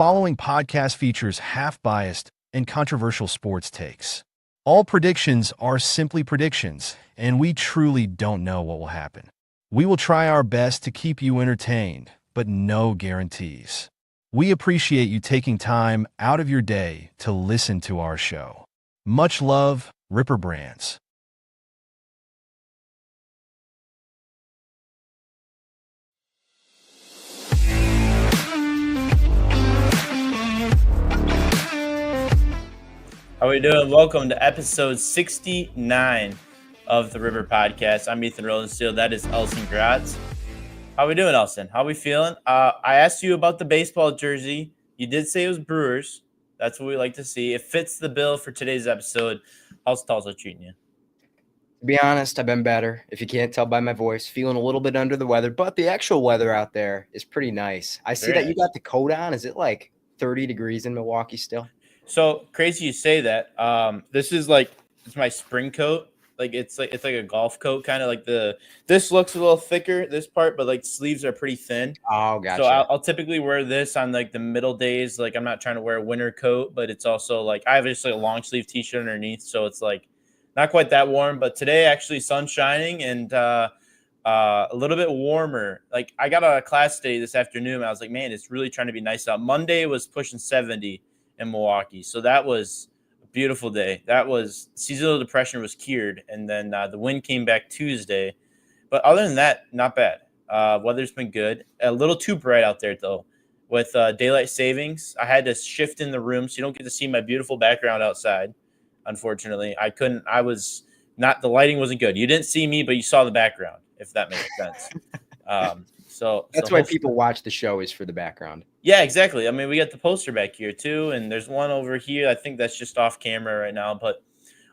following podcast features half-biased and controversial sports takes. All predictions are simply predictions, and we truly don't know what will happen. We will try our best to keep you entertained, but no guarantees. We appreciate you taking time out of your day to listen to our show. Much love, Ripper Brands. How are we doing? Welcome to episode 69 of the River Podcast. I'm Ethan Rosensteel. That is Elson Gratz. How are we doing, Elson? How are we feeling? I asked you about the baseball jersey. You did say it was Brewers. That's what we like to see. It fits the bill for today's episode. How's Tulsa treating you? To be honest, I've been better. If you can't tell by my voice, feeling a little bit under the weather, but the actual weather out there is pretty nice. I see Very that you nice. got the coat on. Is it like 30 degrees in Milwaukee still? So crazy you say that. This is like it's my spring coat. It's like a golf coat, kind of like this looks a little thicker, this part, but like sleeves are pretty thin. Oh, gotcha. So I'll typically wear this on like the middle days. Like I'm not trying to wear a winter coat, but it's also like I have just like a long sleeve t-shirt underneath, so it's like not quite that warm. But today actually sun's shining and a little bit warmer. Like I got out of class today this afternoon, and I was like, man, it's really trying to be nice out. Monday was pushing 70 in Milwaukee, so that was a beautiful day. That was seasonal depression was cured, and then the wind came back Tuesday. But other than that, not bad. Weather's been good. A little too bright out there though. With daylight savings, I had to shift in the room, so you don't get to see my beautiful background outside. Unfortunately, I couldn't. I was not. The lighting wasn't good. You didn't see me, but you saw the background. If that makes sense. So that's why people watch the show, is for the background. Yeah, exactly. I mean, we got the poster back here too, and there's one over here. I think that's just off camera right now, but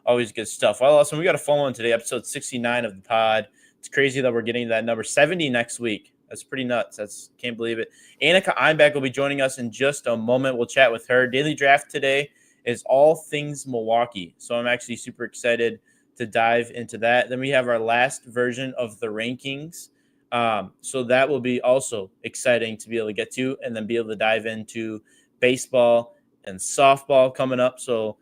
always good stuff. Well, awesome. We got a phone one today, episode 69 of the pod. It's crazy that we're getting that number 70 next week. That's pretty nuts. Can't believe it. Anika Einbeck will be joining us in just a moment. We'll chat with her. Daily draft today is all things Milwaukee, so I'm actually super excited to dive into that. Then we have our last version of the rankings. So that will be also exciting to be able to get to, and then be able to dive into baseball and softball coming up. So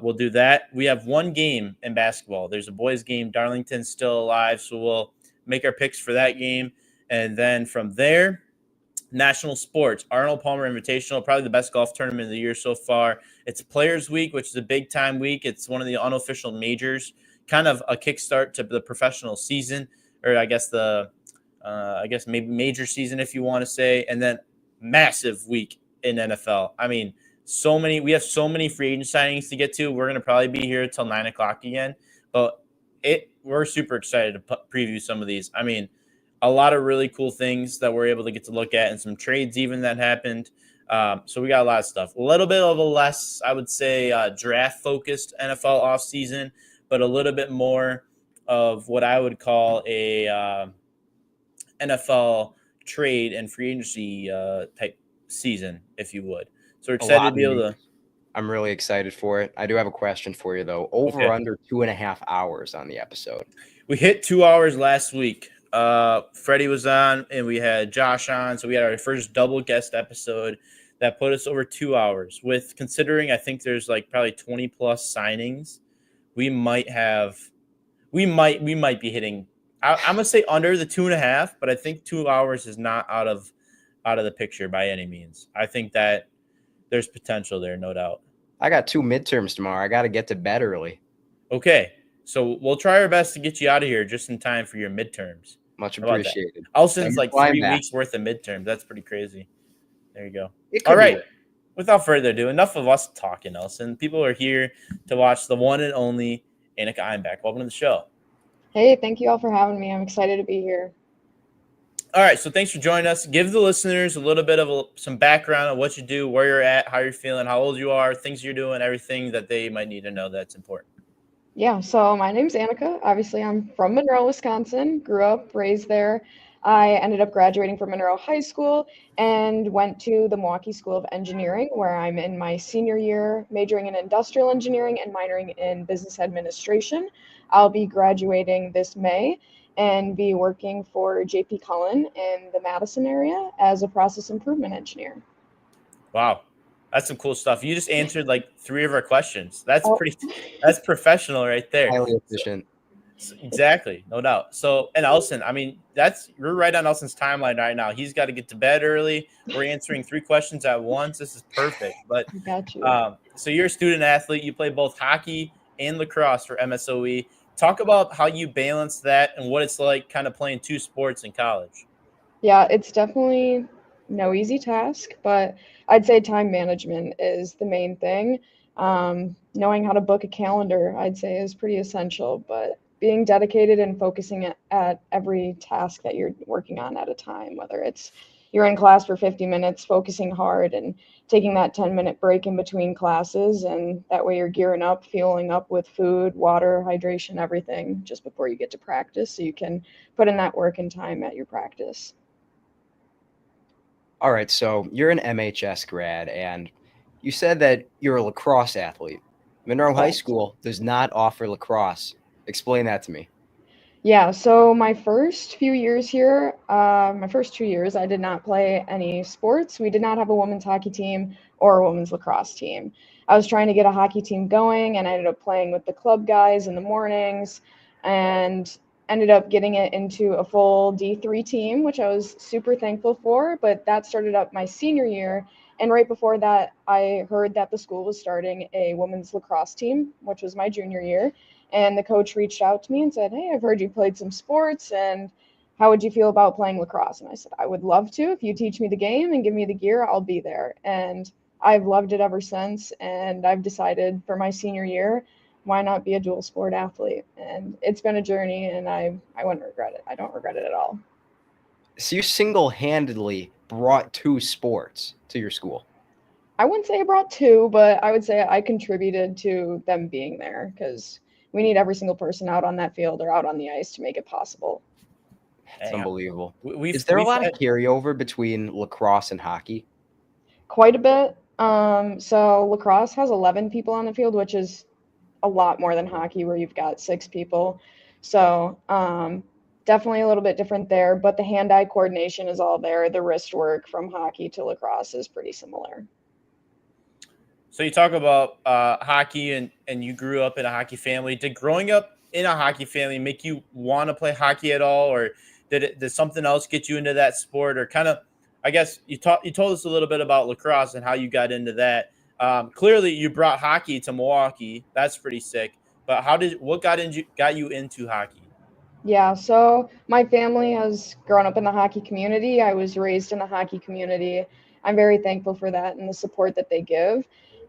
we'll do that. We have one game in basketball. There's a boys game. Darlington's still alive, so we'll make our picks for that game. And then from there, national sports, Arnold Palmer Invitational, probably the best golf tournament of the year so far. It's Players Week, which is a big time week. It's one of the unofficial majors, kind of a kickstart to the professional season, or I guess maybe major season, if you want to say. And then massive week in NFL. I mean, we have so many free agent signings to get to. We're going to probably be here till 9:00 again, but we're super excited to preview some of these. I mean, a lot of really cool things that we're able to get to look at, and some trades even that happened. So we got a lot of stuff. A little bit of a less, I would say, draft-focused NFL offseason, but a little bit more of what I would call a NFL trade and free agency type season, if you would. So we're excited to be able to. I'm really excited for it. I do have a question for you, though. Over under 2.5 hours on the episode. We hit 2 hours last week. Freddie was on, and we had Josh on, so we had our first double guest episode that put us over 2 hours. With considering, I think there's like probably 20 plus signings, we might be hitting. I'm gonna say under the 2.5, but I think 2 hours is not out of the picture by any means. I think that there's potential there, no doubt. I got 2 midterms tomorrow. I got to get to bed early. Okay, so we'll try our best to get you out of here just in time for your midterms. Much appreciated. Elson's like 3 weeks worth of midterms. That's pretty crazy. There you go. All right. Without further ado, enough of us talking, Elson. People are here to watch the one and only Anika Einbeck. Welcome to the show. Hey, thank you all for having me. I'm excited to be here. All right, so thanks for joining us. Give the listeners a little bit of some background on what you do, where you're at, how you're feeling, how old you are, things you're doing, everything that they might need to know that's important. Yeah, so my name's Anika. Obviously, I'm from Monroe, Wisconsin. Grew up, raised there. I ended up graduating from Monroe High School and went to the Milwaukee School of Engineering, where I'm in my senior year, majoring in industrial engineering and minoring in business administration. I'll be graduating this May and be working for JP Cullen in the Madison area as a process improvement engineer. Wow. That's some cool stuff. You just answered like 3 of our questions. That's Oh, that's professional right there. Highly So, efficient. exactly, no doubt. So, and Elson, I mean, you're right on Elson's timeline right now. He's got to get to bed early. We're answering 3 questions at once. This is perfect. But I got you. so you're a student athlete. You play both hockey and lacrosse for MSOE. Talk about how you balance that and what it's like kind of playing 2 sports in college. Yeah, it's definitely no easy task, but I'd say time management is the main thing. Knowing how to book a calendar, I'd say, is pretty essential, but being dedicated and focusing at every task that you're working on at a time, whether it's you're in class for 50 minutes, focusing hard and taking that 10-minute break in between classes, and that way you're gearing up, fueling up with food, water, hydration, everything just before you get to practice so you can put in that work and time at your practice. All right, so you're an MHS grad, and you said that you're a lacrosse athlete. Monroe High Correct. School does not offer lacrosse. Explain that to me. Yeah, so my first few years here, my first 2 years, I did not play any sports. We did not have a women's hockey team or a women's lacrosse team. I was trying to get a hockey team going, and I ended up playing with the club guys in the mornings and ended up getting it into a full D3 team, which I was super thankful for. But that started up my senior year. And right before that, I heard that the school was starting a women's lacrosse team, which was my junior year. And the coach reached out to me and said, "Hey, I've heard you played some sports, and how would you feel about playing lacrosse?" And I said, "I would love to. If you teach me the game and give me the gear, I'll be there." And I've loved it ever since. And I've decided for my senior year, why not be a dual sport athlete? And it's been a journey, and I wouldn't regret it. I don't regret it at all. So you single-handedly brought 2 sports to your school. I wouldn't say I brought two, but I would say I contributed to them being there because we need every single person out on that field or out on the ice to make it possible. It's Dang, unbelievable. we've Is there a we've lot of had carryover between lacrosse and hockey? Quite a bit. So lacrosse has 11 people on the field, which is a lot more than hockey, where you've got 6 people. So definitely a little bit different there, but the hand-eye coordination is all there. The wrist work from hockey to lacrosse is pretty similar. So you talk about hockey and you grew up in a hockey family. Did growing up in a hockey family make you want to play hockey at all, or did something else get you into that sport, or kind of? I guess you told us a little bit about lacrosse and how you got into that. Clearly, you brought hockey to Milwaukee. That's pretty sick. But what got you into hockey? Yeah, so my family has grown up in the hockey community. I was raised in the hockey community. I'm very thankful for that and the support that they give.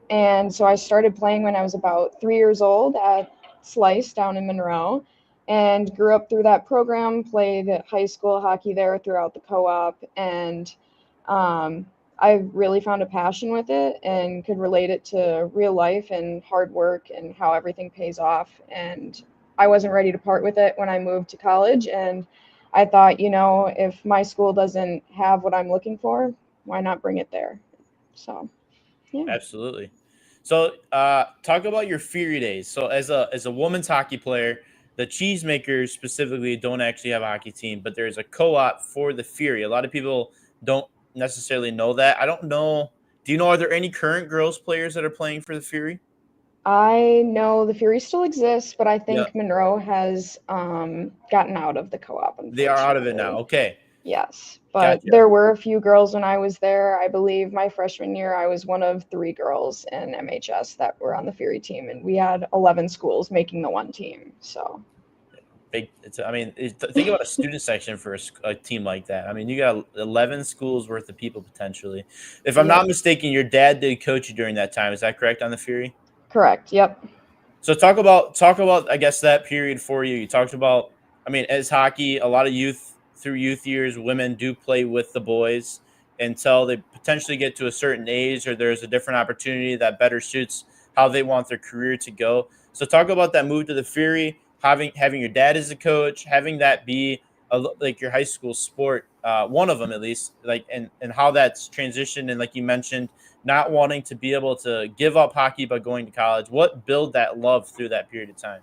And so I started playing when I was about 3 years old at Slice down in Monroe and grew up through that program, played high school hockey there throughout the co op. And um, I really found a passion with it and could relate it to real life and hard work and how everything pays off. And I wasn't ready to part with it when I moved to college. And I thought, if my school doesn't have what I'm looking for, why not bring it there? So, yeah. Absolutely. So, talk about your Fury days. So, as a women's hockey player, the Cheesemakers specifically don't actually have a hockey team, but there's a co-op for the Fury. A lot of people don't necessarily know that. I don't know. Do you know? Are there any current girls players that are playing for the Fury? I know the Fury still exists, but I Yeah, think Monroe has gotten out of the co-op, they are out of it now. unfortunately. Okay, Yes, but gotcha. there were a few girls when I was there. I believe my freshman year, I was one of 3 girls in MHS that were on the Fury team, and we had 11 schools making the one team. So, Big. Think about a student section for a team like that. I mean, you got 11 schools worth of people potentially. If I'm yep, not mistaken, your dad did coach you during that time. Is that correct on the Fury? correct. Yep. So talk about I guess that period for you. You talked about as hockey, a lot of youth years, women do play with the boys until they potentially get to a certain age or there's a different opportunity that better suits how they want their career to go. So talk about that move to the Fury, having your dad as a coach, having that be like your high school sport, one of them at least, like and how that's transitioned and like you mentioned not wanting to be able to give up hockey by going to college. What build that love through that period of time?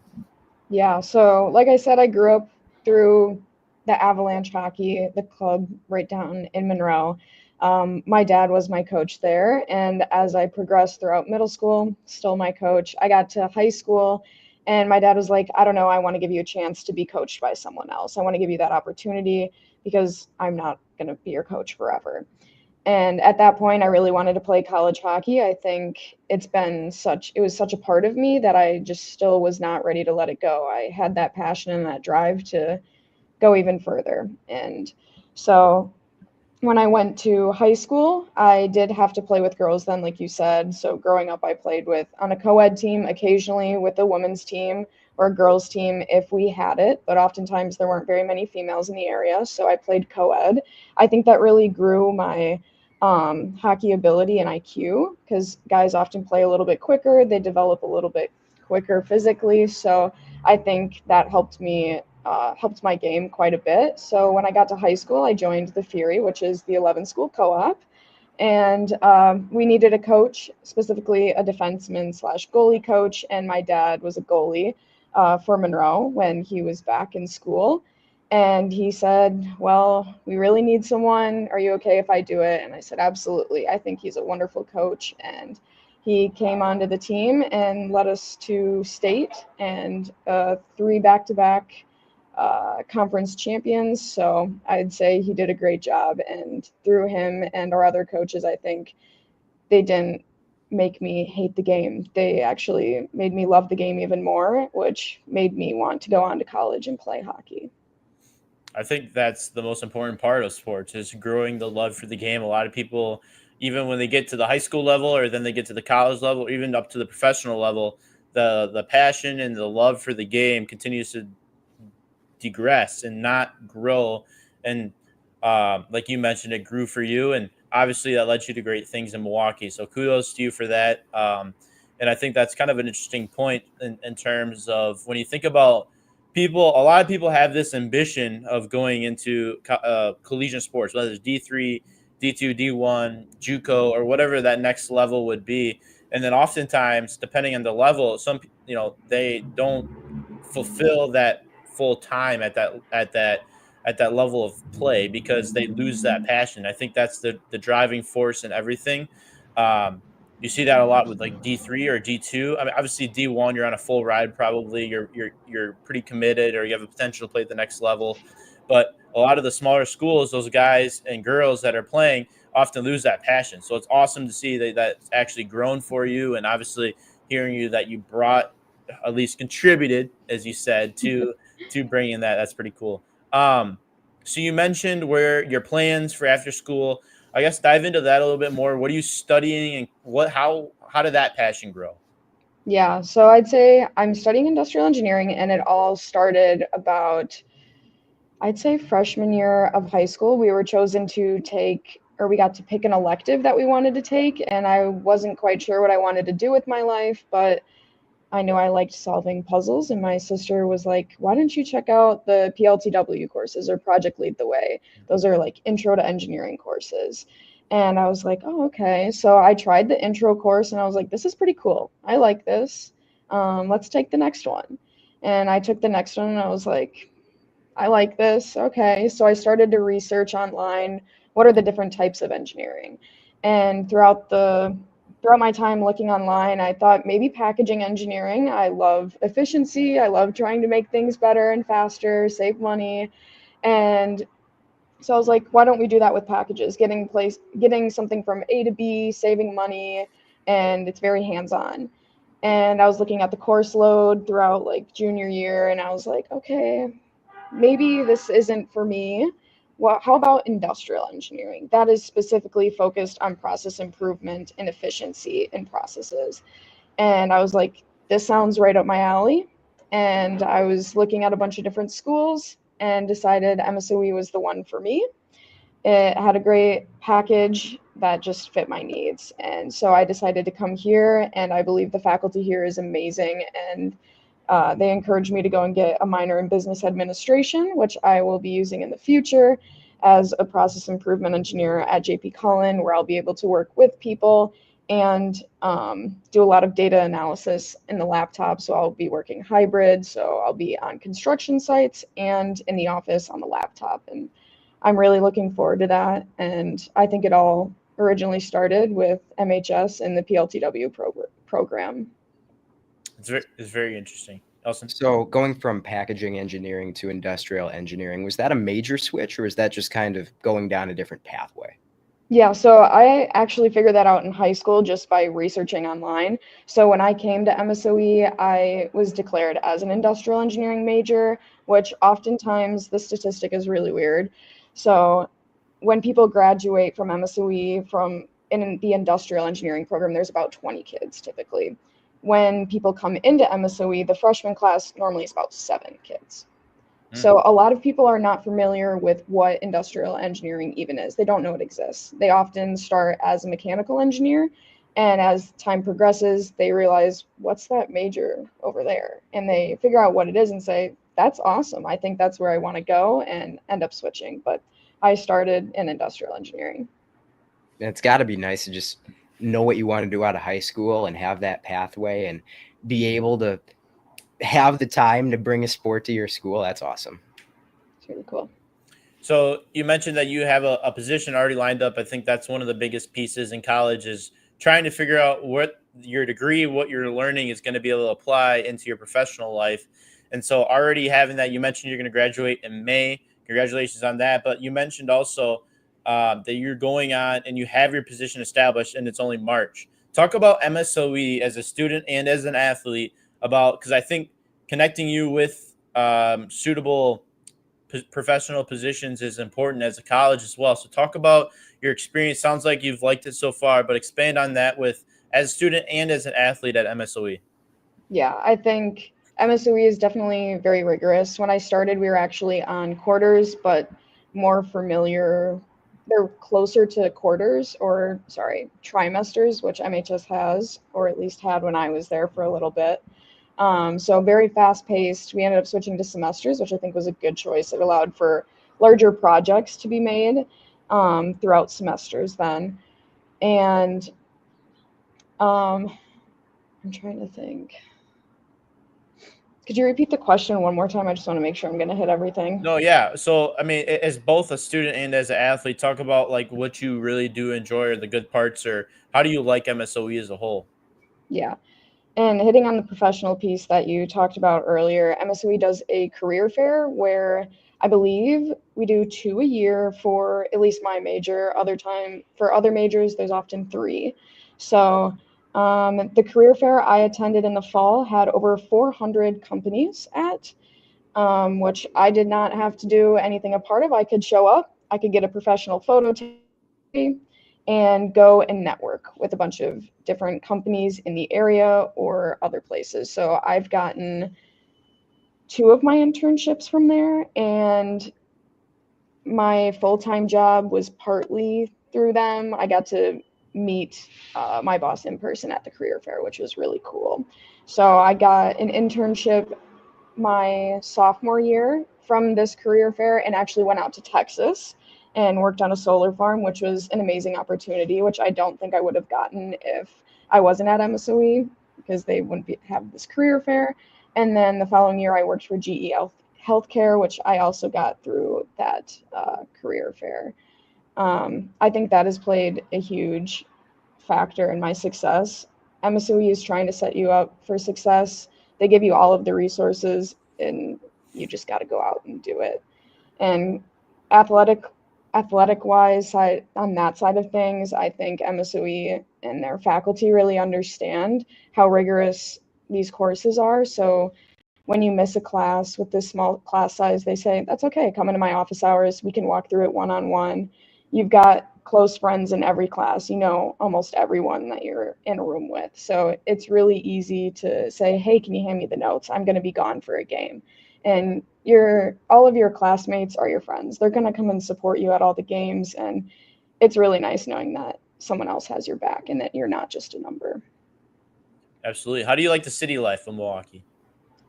Yeah. So, like I said, I grew up through the Avalanche hockey, the club right down in Monroe. My dad was my coach there, and as I progressed throughout middle school, still my coach. I got to high school, and my dad was like, I don't know, I want to give you a chance to be coached by someone else. I want to give you that opportunity because I'm not going to be your coach forever. And at that point, I really wanted to play college hockey. I think it was such a part of me that I just still was not ready to let it go. I had that passion and that drive to go even further. And so when I went to high school, I did have to play with girls then, like you said. So growing up, I played on a co-ed team, occasionally with a women's team or a girls team if we had it, but oftentimes there weren't very many females in the area. So I played co-ed. I think that really grew my hockey ability and IQ because guys often play a little bit quicker. They develop a little bit quicker physically. So I think that helped my game quite a bit. So when I got to high school, I joined the Fury, which is the 11 school co-op. And we needed a coach, specifically a defenseman / goalie coach. And my dad was a goalie for Monroe when he was back in school. And he said, well, we really need someone. Are you okay if I do it? And I said, absolutely. I think he's a wonderful coach. And he came onto the team and led us to state and 3 back-to-back conference champions. So I'd say he did a great job. And through him and our other coaches, I think they didn't make me hate the game. They actually made me love the game even more, which made me want to go on to college and play hockey. I think that's the most important part of sports is growing the love for the game. A lot of people, even when they get to the high school level or then they get to the college level, or even up to the professional level, the passion and the love for the game continues to degress and not grow. And like you mentioned, it grew for you, and obviously that led you to great things in Milwaukee. So kudos to you for that. And I think that's kind of an interesting point in terms of when you think about people. A lot of people have this ambition of going into collegiate sports, whether it's D3, D2, D1, JUCO, or whatever that next level would be. And then oftentimes, depending on the level, they don't fulfill that full time at that level of play because they lose that passion. I think that's the driving force in everything. You see that a lot with like D3 or D2. I mean, obviously D1, you're on a full ride. Probably you're pretty committed, or you have a potential to play at the next level. But a lot of the smaller schools, those guys and girls that are playing often lose that passion. So it's awesome to see that's actually grown for you, and obviously hearing you that you brought, at least contributed, as you said, to bringing that. That's pretty cool. So you mentioned where your plans for after school. I guess dive into that a little bit more. What are you studying, and how did that passion grow? Yeah, so I'd say I'm studying industrial engineering, and it all started about, I'd say, freshman year of high school. We were chosen to take, or we got to pick an elective that we wanted to take, and I wasn't quite sure what I wanted to do with my life, but I knew I liked solving puzzles, and my sister was like, why don't you check out the PLTW courses or Project Lead the Way? Those are like intro to engineering courses. And I was like, oh, okay. So I tried the intro course and I was like, this is pretty cool. I like this. Let's take the next one. And I took the next one and I was like, I like this. Okay. So I started to research online, what are the different types of engineering? And throughout my time looking online, I thought maybe packaging engineering. I love efficiency. I love trying to make things better and faster, save money. And so I was like, why don't we do that with packages? Getting something from A to B, saving money, and it's very hands-on. And I was looking at the course load throughout like junior year, and I was like, okay, maybe this isn't for me. Well, how about industrial engineering? That is specifically focused on process improvement and efficiency in processes. And I was like, this sounds right up my alley. And I was looking at a bunch of different schools and decided MSOE was the one for me. It had a great package that just fit my needs. And so I decided to come here, and I believe the faculty here is amazing. And they encouraged me to go and get a minor in business administration, which I will be using in the future as a process improvement engineer at JP Cullen, where I'll be able to work with people and do a lot of data analysis in the laptop. So I'll be working hybrid. So I'll be on construction sites and in the office on the laptop. And I'm really looking forward to that. And I think it all originally started with MHS and the PLTW program. It's very interesting. Elson? So going from packaging engineering to industrial engineering, was that a major switch or was that just kind of going down a different pathway? Yeah, so I actually figured that out in high school just by researching online. So when I came to MSOE, I was declared as an industrial engineering major, which oftentimes the statistic is really weird. So when people graduate from MSOE from in the industrial engineering program, there's about 20 kids typically. When people come into MSOE, the freshman class normally is about 7 kids. So a lot of people are not familiar with what industrial engineering even is. They don't know it exists. They often start as a mechanical engineer, and as time progresses, they realize, what's that major over there? And they figure out what it is and say, that's awesome. I think that's where I want to go, and end up switching. But I started in industrial engineering. And it's got to be nice to just know what you want to do out of high school and have that pathway and be able to have the time to bring a sport to your school. That's awesome. It's really cool. So you mentioned that you have a position already lined up. I think that's one of the biggest pieces in college is trying to figure out what your degree, what you're learning is going to be able to apply into your professional life. And so already having that, you mentioned you're going to graduate in May. Congratulations on that. But you mentioned also that you're going on and you have your position established and it's only March. Talk about MSOE as a student and as an athlete about, because I think connecting you with suitable professional positions is important as a college as well. So talk about your experience. Sounds like you've liked it so far, but expand on that with as a student and as an athlete at MSOE. Yeah, I think MSOE is definitely very rigorous. When I started, we were actually on quarters, but more familiar. They're closer to quarters, or sorry, trimesters, which MHS has, or at least had when I was there for a little bit. So very fast paced. We ended up switching to semesters, which I think was a good choice. It allowed for larger projects to be made throughout semesters then. And I'm trying to think. Could you repeat the question one more time? I just want to make sure I'm going to hit everything. No, yeah. So, I mean, as both a student and as an athlete, talk about like what you really do enjoy or the good parts, or how do you like MSOE as a whole? Yeah. And hitting on the professional piece that you talked about earlier, MSOE does a career fair where I believe we do 2 a year for at least my major. For other majors, there's often 3. So the career fair I attended in the fall had over 400 companies at, which I did not have to do anything a part of. I could show up, I could get a professional photo taken, and go and network with a bunch of different companies in the area or other places. So I've gotten 2 of my internships from there, and my full-time job was partly through them. I got to meet my boss in person at the career fair, which was really cool. So I got an internship my sophomore year from this career fair and actually went out to Texas and worked on a solar farm, which was an amazing opportunity, which I don't think I would have gotten if I wasn't at MSOE because they wouldn't have this career fair. And then the following year, I worked for GE Healthcare, which I also got through that career fair. I think that has played a huge factor in my success. MSOE is trying to set you up for success. They give you all of the resources, and you just got to go out and do it. And athletic wise, on that side of things, I think MSOE and their faculty really understand how rigorous these courses are. So when you miss a class with this small class size, they say, that's okay, come into my office hours, we can walk through it one-on-one. You've got close friends in every class, you know almost everyone that you're in a room with. So it's really easy to say, hey, can you hand me the notes? I'm going to be gone for a game. And all of your classmates are your friends. They're going to come and support you at all the games. And it's really nice knowing that someone else has your back and that you're not just a number. Absolutely. How do you like the city life of Milwaukee?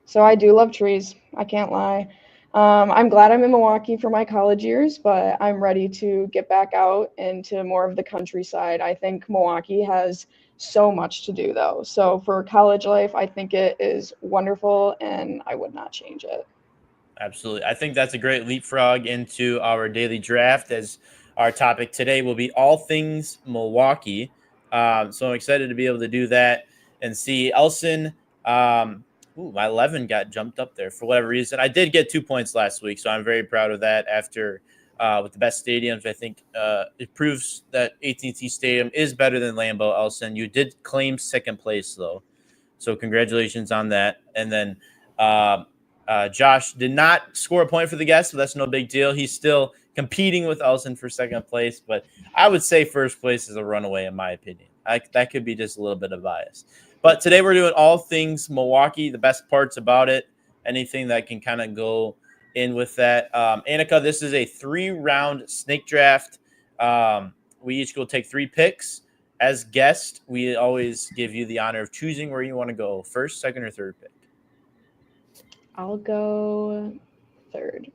So I do love trees. I can't lie. I'm glad I'm in Milwaukee for my college years, but I'm ready to get back out into more of the countryside. I think Milwaukee has so much to do, though. So for college life, I think it is wonderful, and I would not change it. Absolutely. I think that's a great leapfrog into our daily draft, as our topic today will be all things Milwaukee. So I'm excited to be able to do that and see Elson. My 11 got jumped up there for whatever reason. I did get 2 points last week, so I'm very proud of that. After with the best stadiums, I think it proves that AT&T Stadium is better than Lambeau. Elson, you did claim second place though, so congratulations on that. And then Josh did not score a point for the guest, but that's no big deal. He's still competing with Elson for second place, but I would say first place is a runaway in my opinion. That could be just a little bit of bias. But today we're doing all things Milwaukee, the best parts about it, anything that can kind of go in with that. Anika, this is a 3-round snake draft. We each will take 3 picks. As guest, we always give you the honor of choosing where you want to go, first, second, or third pick. I'll go third.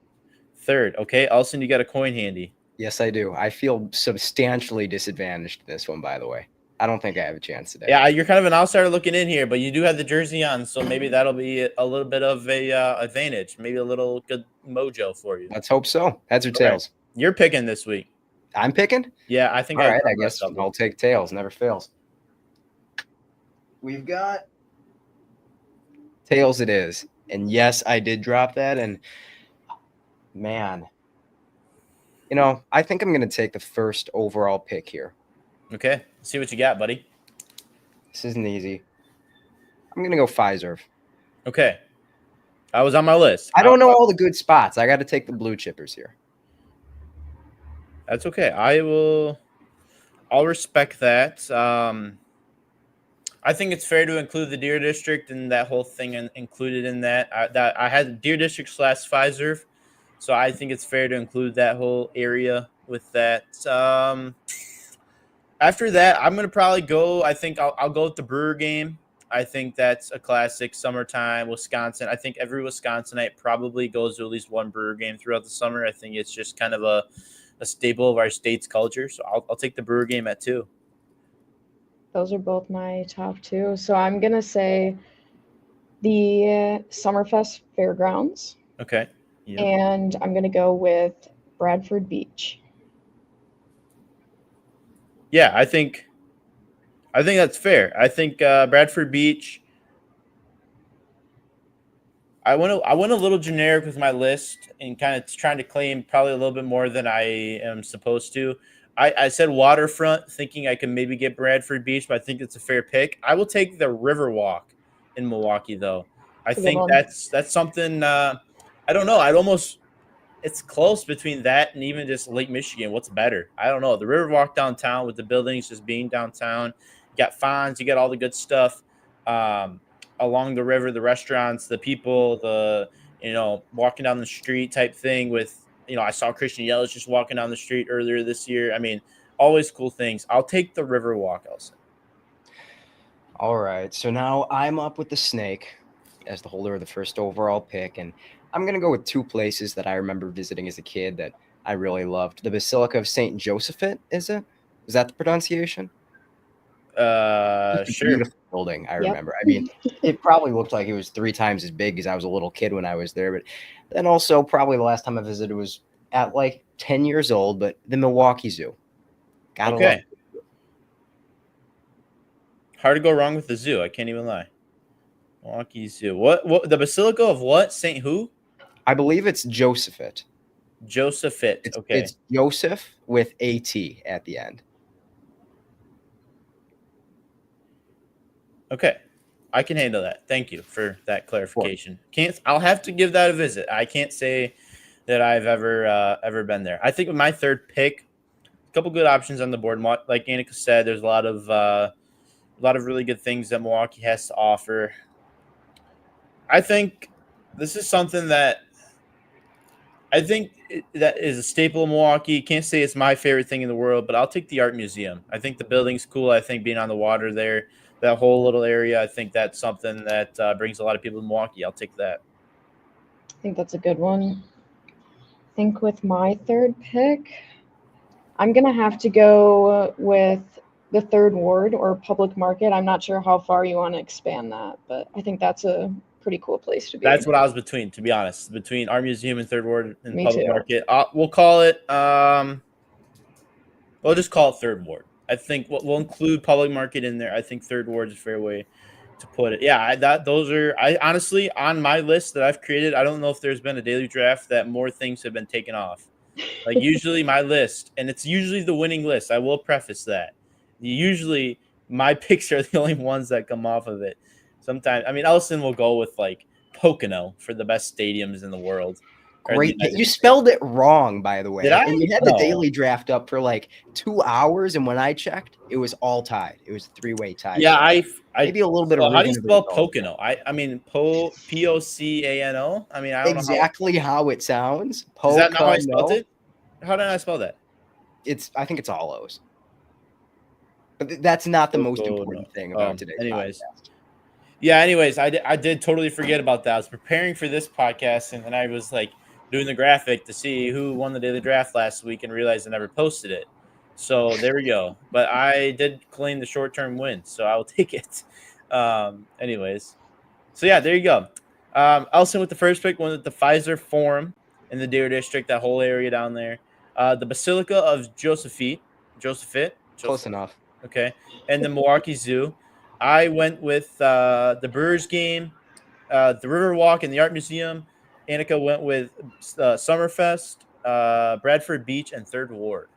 Third. Okay. Elson, you got a coin handy. Yes, I do. I feel substantially disadvantaged in this one, by the way. I don't think I have a chance today. Yeah, you're kind of an outsider looking in here, but you do have the jersey on, so maybe that'll be a little bit of a advantage, maybe a little good mojo for you. Let's hope so. Heads or tails? You're picking this week. I'm picking? Yeah, I think. All right, I guess I'll take tails. Never fails. We've got tails it is. And yes, I did drop that. And man, I think I'm going to take the first overall pick here. Okay. Let's see what you got, buddy. This isn't easy. I'm going to go Fiserv. Okay. I was on my list. I don't know all the good spots. I got to take the blue chippers here. That's okay. I'll respect that. I think it's fair to include the Deer District and that whole thing included in that. I had Deer District / Fiserv, so I think it's fair to include that whole area with that. After that, I'm gonna probably go. I think I'll go with the Brewer game. I think that's a classic summertime Wisconsin. I think every Wisconsinite probably goes to at least one Brewer game throughout the summer. I think it's just kind of a staple of our state's culture. So I'll take the Brewer game at 2. Those are both my top 2. So I'm going to say the Summerfest Fairgrounds. Okay. Yep. And I'm going to go with Bradford Beach. Yeah, I think that's fair. I think Bradford Beach. I went a little generic with my list and kind of trying to claim probably a little bit more than I am supposed to. I said waterfront, thinking I could maybe get Bradford Beach, but I think it's a fair pick. I will take the Riverwalk in Milwaukee, though. I think that's something. I don't know. It's close between that and even just Lake Michigan. What's better? I don't know. The Riverwalk downtown with the buildings just being downtown. You got Fonz. You got all the good stuff along the river, the restaurants, the people, walking down the street type thing with. I saw Christian Yelich just walking down the street earlier this year. I mean, always cool things. I'll take the Riverwalk, Elson. All right. So now I'm up with the Snake as the holder of the first overall pick. And I'm going to go with 2 places that I remember visiting as a kid that I really loved. The Basilica of St. Josephat, is it? Is that the pronunciation? Sure. Beautiful building, I remember. I mean, it probably looked like it was 3 times as big because I was a little kid when I was there. But then also probably the last time I visited was at like 10 years old, but the Milwaukee Zoo. Okay. Hard to go wrong with the zoo. I can't even lie. Milwaukee Zoo. What the Basilica of what? Saint who? I believe it's Josephat. Josephat. Okay. It's Joseph with A-T at the end. Okay. I can handle that. Thank you for that clarification. I'll have to give that a visit. I can't say that I've ever been there. I think with my third pick, a couple good options on the board. Like Anika said, there's a lot of really good things that Milwaukee has to offer. I think this is something that that is a staple of Milwaukee. Can't say it's my favorite thing in the world, but I'll take the Art Museum. I think the building's cool. I think being on the water there, that whole little area, I think that's something that brings a lot of people to Milwaukee. I'll take that. I think that's a good one. I think with my third pick, I'm going to have to go with the Third Ward or Public Market. I'm not sure how far you want to expand that, but I think that's a pretty cool place to be. That's what I was between, to be honest, between Art Museum and Third Ward and Me Public too. Market. We'll call it. We'll just call it Third Ward. I think we'll include Public Market in there. I think Third Ward is a fair way to put it. Yeah, those are. I honestly, on my list that I've created, I don't know if there's been a daily draft that more things have been taken off. Like usually my list, and it's usually the winning list. I will preface that. Usually my picks are the only ones that come off of it. Sometimes, I mean, Ellison will go with like Pocono for the best stadiums in the world. Great. You spelled it wrong, by the way. Did I? And you had the daily draft up for like 2 hours, and when I checked, it was all tied. It was a 3-way tie. Yeah, I maybe a little bit of. How do you spell Pocono? I mean Pocano. I mean, I don't exactly know how it sounds. Is that not how I spelled it? How did I spell that? I think it's all O's. But that's not the most important thing about today's podcast. Yeah, anyways, I did totally forget about that. I was preparing for this podcast, and then I was like doing the graphic to see who won the daily draft last week and realized I never posted it. So there we go. But I did claim the short-term win, so I will take it. Anyways. So yeah, there you go. Ellison with the first pick, went with the Pfizer Forum in the Deer District, that whole area down there. The Basilica of Josephite. Close enough. Okay. And the Milwaukee Zoo. I went with the Brewers game, the Riverwalk, and the Art Museum. Anika went with Summerfest, Bradford Beach, and Third Ward.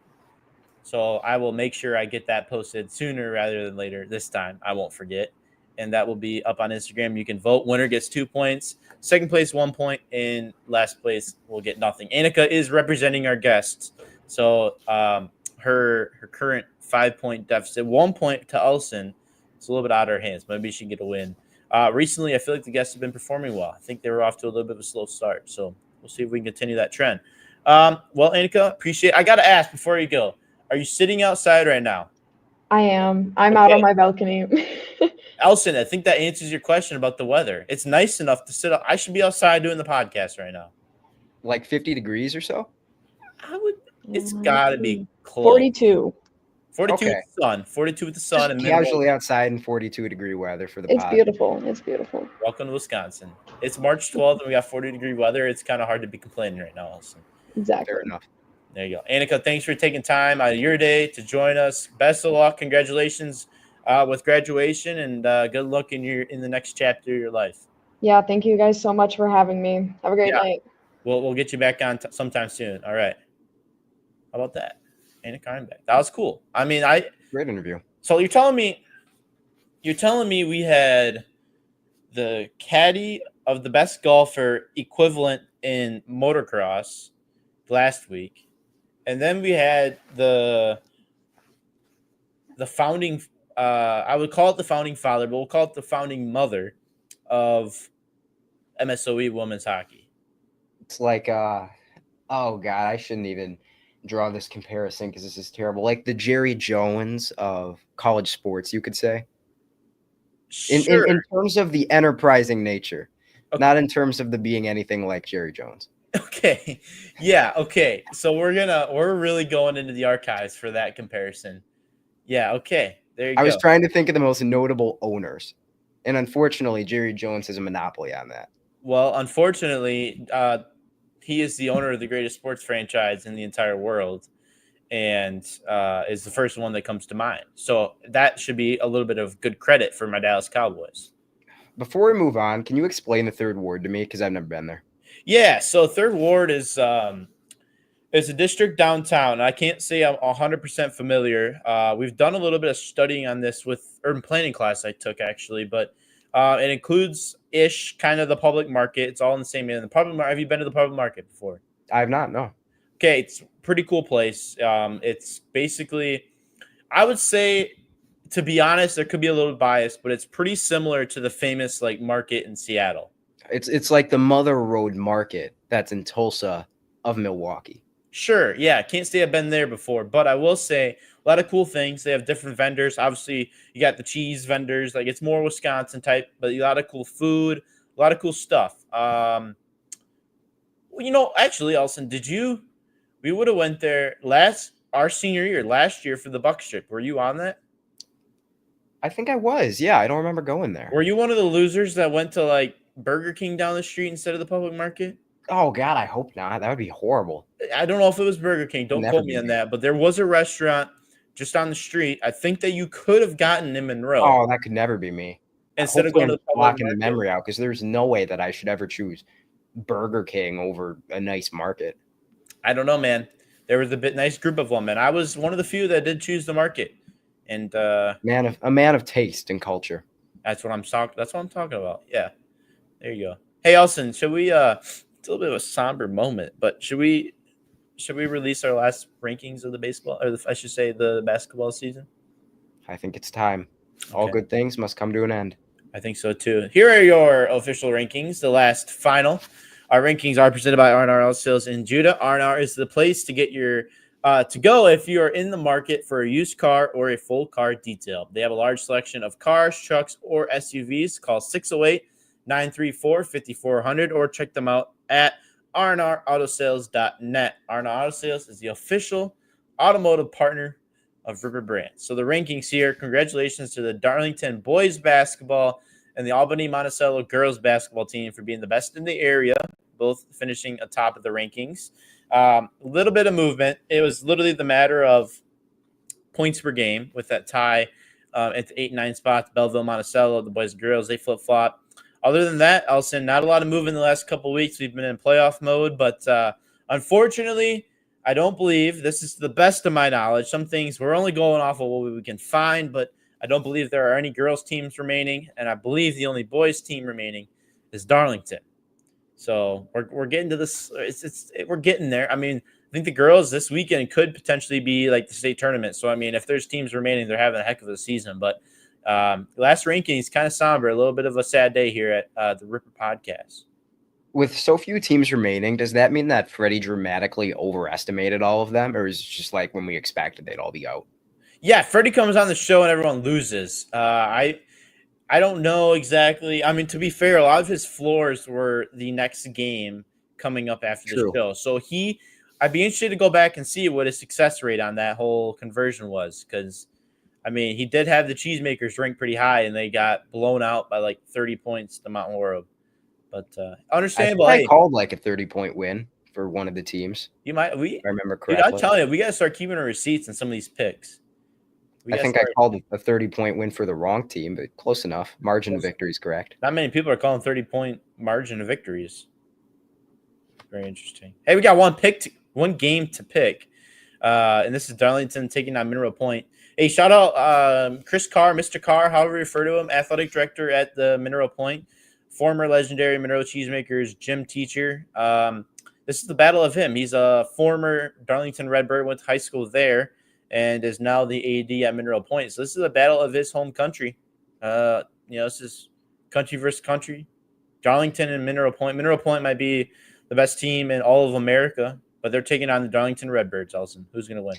So I will make sure I get that posted sooner rather than later this time. I won't forget. And that will be up on Instagram. You can vote. Winner gets 2 points. Second place, 1 point. And last place will get nothing. Anika is representing our guests. So her current 5-point deficit, 1 point to Ellison. It's a little bit out of her hands. Maybe she can get a win. Recently, I feel like the guests have been performing well. I think they were off to a little bit of a slow start. So we'll see if we can continue that trend. Well, Anika, appreciate it. I got to ask before you go, are you sitting outside right now? I am. I'm out on my balcony. Ellison, I think that answers your question about the weather. It's nice enough to sit up. I should be outside doing the podcast right now. Like 50 degrees or so? It's got to be close. 42. 42 with the sun. 42 with the sun. Just and casually outside in 42-degree weather for the pod. It's beautiful. It's beautiful. Welcome to Wisconsin. It's March 12th, and we got 40-degree weather. It's kind of hard to be complaining right now, Ellison. Exactly. Fair enough. There you go. Anika, thanks for taking time out of your day to join us. Best of luck. Congratulations with graduation, and good luck in the next chapter of your life. Yeah, thank you guys so much for having me. Have a great night. We'll get you back on sometime soon. All right. How about that? Anika Einbeck. That was cool. I mean, great interview. So you're telling me we had the caddy of the best golfer equivalent in motocross last week, and then we had the founding. I would call it the founding father, but we'll call it the founding mother of MSOE women's hockey. It's like, oh God, I shouldn't even draw this comparison because this is terrible. Like the Jerry Jones of college sports, you could say. Sure. In terms of the enterprising nature, not in terms of the being anything like Jerry Jones. Okay. Yeah. Okay. So we're really going into the archives for that comparison. Yeah. Okay. There you go. I was trying to think of the most notable owners, and unfortunately, Jerry Jones has a monopoly on that. Well, unfortunately, he is the owner of the greatest sports franchise in the entire world, and is the first one that comes to mind. So that should be a little bit of good credit for my Dallas Cowboys. Before we move on, can you explain the Third Ward to me? Because I've never been there. Yeah, so Third Ward is a district downtown. I can't say I'm 100% familiar. We've done a little bit of studying on this with urban planning class I took, actually, but it includes kind of the public market. It's all in the same area. Have you been to the public market before? I have not, no. Okay, it's a pretty cool place. It's basically, I would say, to be honest, there could be a little bias, but it's pretty similar to the famous like market in Seattle. It's like the Mother Road Market that's in Tulsa of Milwaukee. Sure, yeah. Can't say I've been there before, but I will say a lot of cool things. They have different vendors. Obviously, you got the cheese vendors. Like it's more Wisconsin type, but a lot of cool food, a lot of cool stuff. Well, actually, Ellison, we would have went there our senior year, last year for the Buck Strip. Were you on that? I think I was. Yeah, I don't remember going there. Were you one of the losers that went to like Burger King down the street instead of the public market? Oh God, I hope not. That would be horrible. I don't know if it was Burger King. Don't Never quote me be on me. that, but there was a restaurant just on the street. I think that you could have gotten in Monroe Oh, that could never be me. instead of Hopefully going to I'm the public blocking the market. memory out because there's no way that I should ever choose Burger King over a nice market. I don't know, man. There was a nice group of them, and I was one of the few that did choose the market. And A man of taste and culture. that's what I'm talking about. Yeah. There you go. Hey, Elson, should we it's a little bit of a somber moment, but should we release our last rankings of the baseball, or I should say the basketball season? I think it's time. All Okay. good things must come to an end. I think so too. Here are your official rankings, the last final. Our rankings are presented by R&R Auto Sales in Judah. R&R is the place to get your to go if you are in the market for a used car or a full car detail. They have a large selection of cars, trucks, or SUVs. Call 608-934-5400 or check them out at rnrautosales.net. R&R Auto Sales is the official automotive partner of River Brands. So the rankings here, congratulations to the Darlington boys basketball and the Albany Monticello girls basketball team for being the best in the area, both finishing atop of the rankings. A little bit of movement. It was literally the matter of points per game with that tie at the 8 and 9 spots. Belleville, Monticello, the boys and girls, they flip-flop. Other than that, Elson, not a lot of movement in the last couple of weeks. We've been in playoff mode, but unfortunately, I don't believe, this is the best of my knowledge, some things we're only going off of what we can find, but I don't believe there are any girls teams remaining, and I believe the only boys team remaining is Darlington. So we're getting to this. We're getting there. I mean, I think the girls this weekend could potentially be like the state tournament. So I mean, if there's teams remaining, they're having a heck of a season. But last ranking is kind of somber. A little bit of a sad day here at the Ripper Podcast. With so few teams remaining, does that mean that Freddie dramatically overestimated all of them, or is it just like when we expected they'd all be out? Yeah, Freddie comes on the show and everyone loses. I don't know exactly. I mean, to be fair, a lot of his floors were the next game coming up after the show. So I'd be interested to go back and see what his success rate on that whole conversion was. Because, I mean, he did have the Cheesemakers ranked pretty high, and they got blown out by like 30 points to Mount Laurel. But understandable. I called like a 30-point win for one of the teams. You might. If I remember correctly. Dude, I'm telling you, we got to start keeping our receipts in some of these picks. I think I called a 30-point win for the wrong team, but close enough. Margin of victory is correct. Not many people are calling 30-point margin of victories. Very interesting. Hey, we got one game to pick, and this is Darlington taking on Mineral Point. Hey, shout out Chris Carr, Mr. Carr, however you refer to him, athletic director at the Mineral Point, former legendary Monroe Cheesemakers gym teacher. This is the battle of him. He's a former Darlington Redbird, went to high school there, and is now the AD at Mineral Point. So this is a battle of his home country. This is country versus country. Darlington and Mineral Point. Mineral Point might be the best team in all of America, but they're taking on the Darlington Redbirds, Elson. Who's going to win?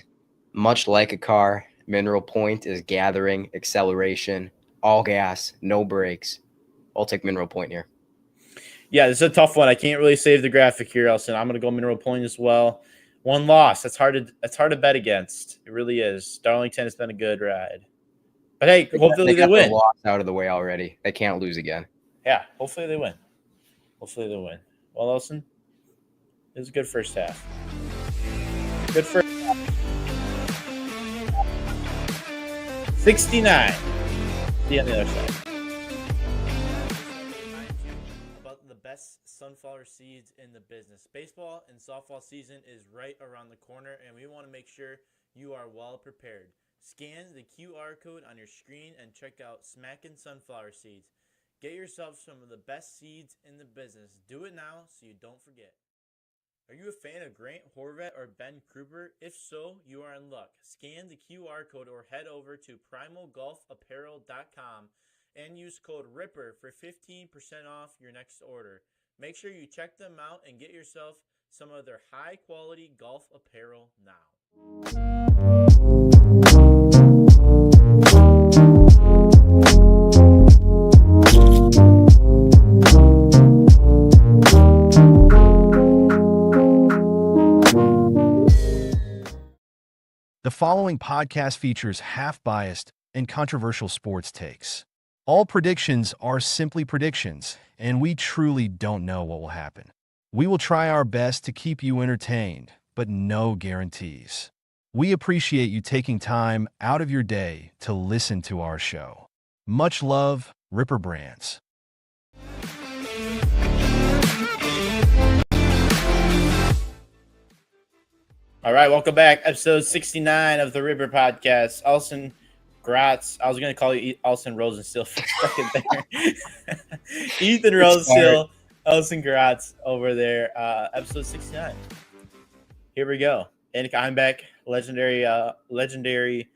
Much like a car, Mineral Point is gathering, acceleration, all gas, no brakes. I'll take Mineral Point here. Yeah, this is a tough one. I can't really save the graphic here, Elson. I'm going to go Mineral Point as well. One loss. That's hard to bet against. It really is. Darlington has been a good ride. But hey, hopefully they win. The loss out of the way already. They can't lose again. Yeah, hopefully they win. Well, Elson, it was a good first half. Good first half. 69. See you on the other side. About the best sunflower seeds in the business. Baseball and softball season is right around the corner, and we want to make sure you are well prepared. Scan the QR code on your screen and check out Smackin' Sunflower Seeds. Get yourself some of the best seeds in the business. Do it now so you don't forget. Are you a fan of Grant Horvat or Ben Kruber? If so, you are in luck. Scan the QR code or head over to primalgolfapparel.com and use code RIPPER for 15% off your next order. Make sure you check them out and get yourself some of their high-quality golf apparel now. The following podcast features half-biased and controversial sports takes. All predictions are simply predictions, and we truly don't know what will happen. We will try our best to keep you entertained, but no guarantees. We appreciate you taking time out of your day to listen to our show. Much love, Ripper Brands. All right, welcome back. Episode 69 of the Ripper Podcast. Elson Gratz. I was going to call you Elson Rosenstiel for a second there. Ethan Rosenstiel, Elson Gratz over there. Episode 69. Here we go. Anika Einbeck, legendary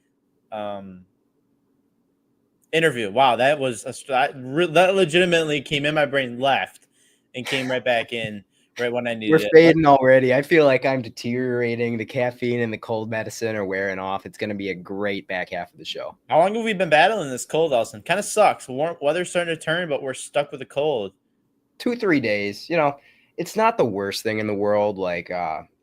interview. Wow, that was that legitimately came in my brain, left, and came right back in right when I needed We're it. fading already. I feel like I'm deteriorating. The caffeine and the cold medicine are wearing off. It's going to be a great back half of the show. How long have we been battling this cold, Elson? Kind of sucks. Weather's starting to turn, but we're stuck with the cold. 2-3 days. You know, it's not the worst thing in the world. Like,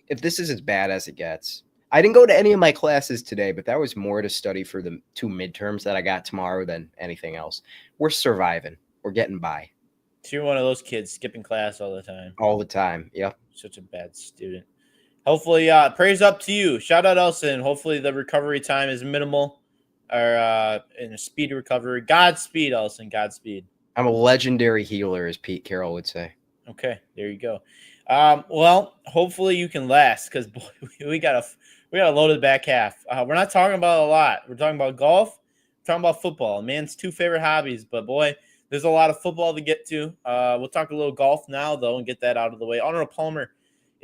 if this is as bad as it gets. I didn't go to any of my classes today, but that was more to study for the 2 midterms that I got tomorrow than anything else. We're surviving. We're getting by. So you're one of those kids skipping class all the time. All the time. Yep. Such a bad student. Hopefully, praise up to you. Shout out Elson. Hopefully the recovery time is minimal or in a speedy recovery. Godspeed, Elson. Godspeed. I'm a legendary healer, as Pete Carroll would say. Okay, there you go. Well, hopefully you can last because we got a loaded back half. We're not talking about a lot. We're talking about golf. We're talking about football. Man's 2 favorite hobbies, but boy, there's a lot of football to get to. We'll talk a little golf now, though, and get that out of the way. Arnold Palmer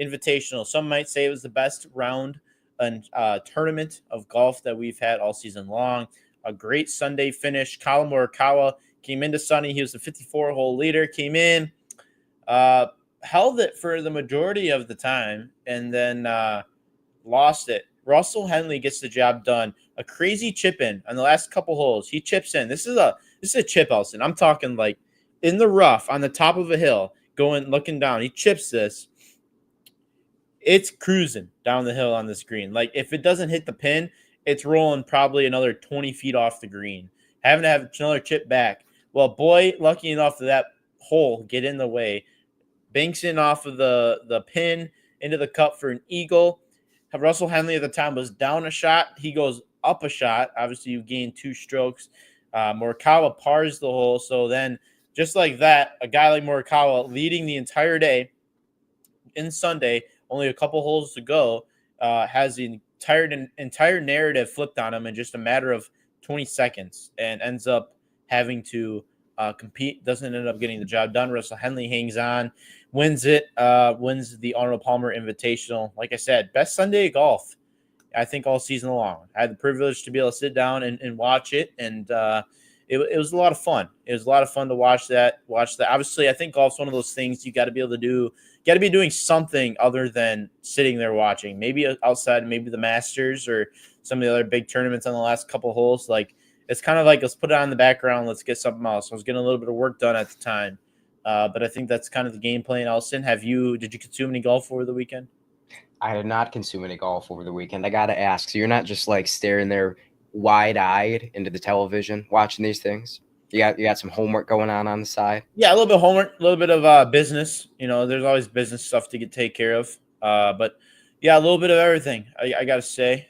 Invitational. Some might say it was the best round and tournament of golf that we've had all season long. A great Sunday finish. Colin Morikawa came into Sunny. He was the 54-hole leader. Came in, held it for the majority of the time, and then lost it. Russell Henley gets the job done. A crazy chip in on the last couple holes. He chips in. This is a chip, Elson. I'm talking like in the rough on the top of a hill, looking down. He chips this. It's cruising down the hill on this green. Like if it doesn't hit the pin, it's rolling probably another 20 feet off the green. Having to have another chip back. Well, boy, lucky enough to that hole get in the way. Banks in off of the pin into the cup for an eagle. Russell Henley at the time was down a shot. He goes up a shot. Obviously, you gain 2 strokes. Morikawa pars the hole. So then, just like that, a guy like Morikawa leading the entire day in Sunday, only a couple holes to go, has the entire narrative flipped on him in just a matter of 20 seconds and ends up having to compete. Doesn't end up getting the job done. Russell Henley hangs on, wins the Arnold Palmer Invitational. Like I said, best Sunday of golf, I think, all season long. I had the privilege to be able to sit down and watch it, and it was a lot of fun. It was a lot of fun to watch that. Obviously, I think golf's one of those things you got to be able to do. You got to be doing something other than sitting there watching. Maybe outside, maybe the Masters or some of the other big tournaments on the last couple holes. Like it's kind of like, let's put it on the background. Let's get something else. I was getting a little bit of work done at the time. But I think that's kind of the game plan. Elson, did you consume any golf over the weekend? I did not consume any golf over the weekend. I got to ask. So you're not just like staring there wide-eyed into the television watching these things? You got some homework going on the side? Yeah, a little bit of homework, a little bit of business. You know, there's always business stuff to take care of. But yeah, a little bit of everything. I got to say,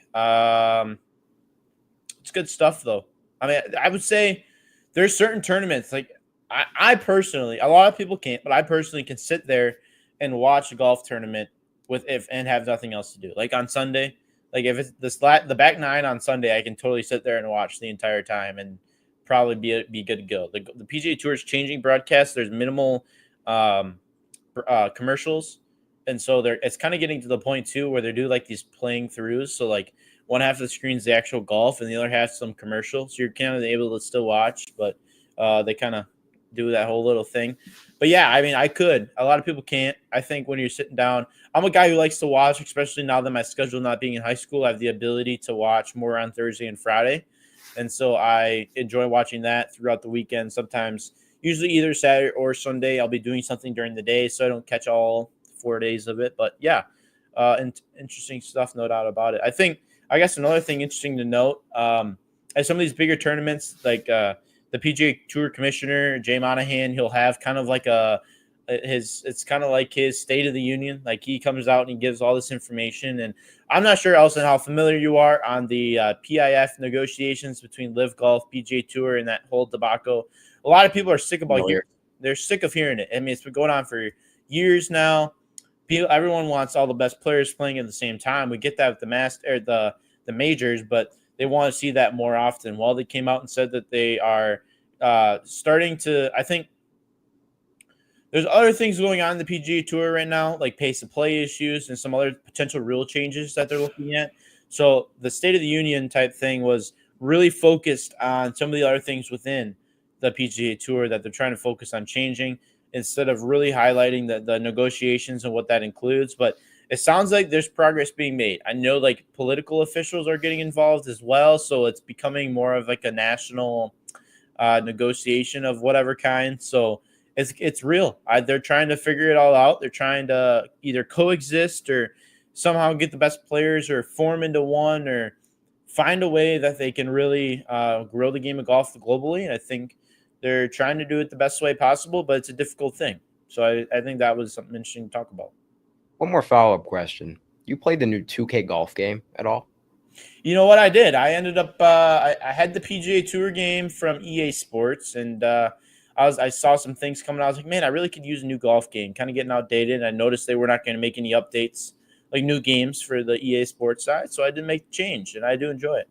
it's good stuff though. I mean, I would say there's certain tournaments like I personally, a lot of people can't, but I personally can sit there and watch a golf tournament and have nothing else to do. Like on Sunday, like if it's the back 9 on Sunday, I can totally sit there and watch the entire time and probably be good to go. The PGA Tour is changing broadcasts. There's minimal commercials, and so it's kind of getting to the point too where they do like these playing throughs. So like one half of the screen is the actual golf, and the other half some commercial. So you're kind of able to still watch, but they kind of do that whole little thing. But yeah, I mean, I could. A lot of people can't. I think when you're sitting down, I'm a guy who likes to watch, especially now that my schedule not being in high school, I have the ability to watch more on Thursday and Friday. And so I enjoy watching that throughout the weekend. Sometimes, usually either Saturday or Sunday, I'll be doing something during the day, so I don't catch all 4 days of it. But yeah, interesting stuff, no doubt about it. I guess another thing interesting to note, at some of these bigger tournaments, like the the PGA Tour commissioner, Jay Monahan, he'll have kind of like it's kind of like his State of the Union. Like he comes out and he gives all this information. And I'm not sure, Elson, how familiar you are on the PIF negotiations between Live Golf, PGA Tour, and that whole debacle. A lot of people are sick about they're sick of hearing it. I mean, it's been going on for years now. Everyone wants all the best players playing at the same time. We get that with the majors, but they want to see that more often. Well, they came out and said that they are starting to. I think there's other things going on in the PGA Tour right now, like pace of play issues and some other potential rule changes that they're looking at. So the State of the Union type thing was really focused on some of the other things within the PGA Tour that they're trying to focus on changing instead of really highlighting the negotiations and what that includes. But it sounds like there's progress being made. I know like political officials are getting involved as well. So it's becoming more of like a national negotiation of whatever kind. So it's real. They're trying to figure it all out. They're trying to either coexist or somehow get the best players or form into one or find a way that they can really grow the game of golf globally. And I think they're trying to do it the best way possible, but it's a difficult thing. So I think that was something interesting to talk about. One more follow-up question. You played the new 2K golf game at all? You know what I did? I ended up I had the PGA Tour game from EA Sports, and I saw some things coming out. I was like, man, I really could use a new golf game, kind of getting outdated. And I noticed they were not going to make any updates, like new games for the EA Sports side. So I did make the change, and I do enjoy it.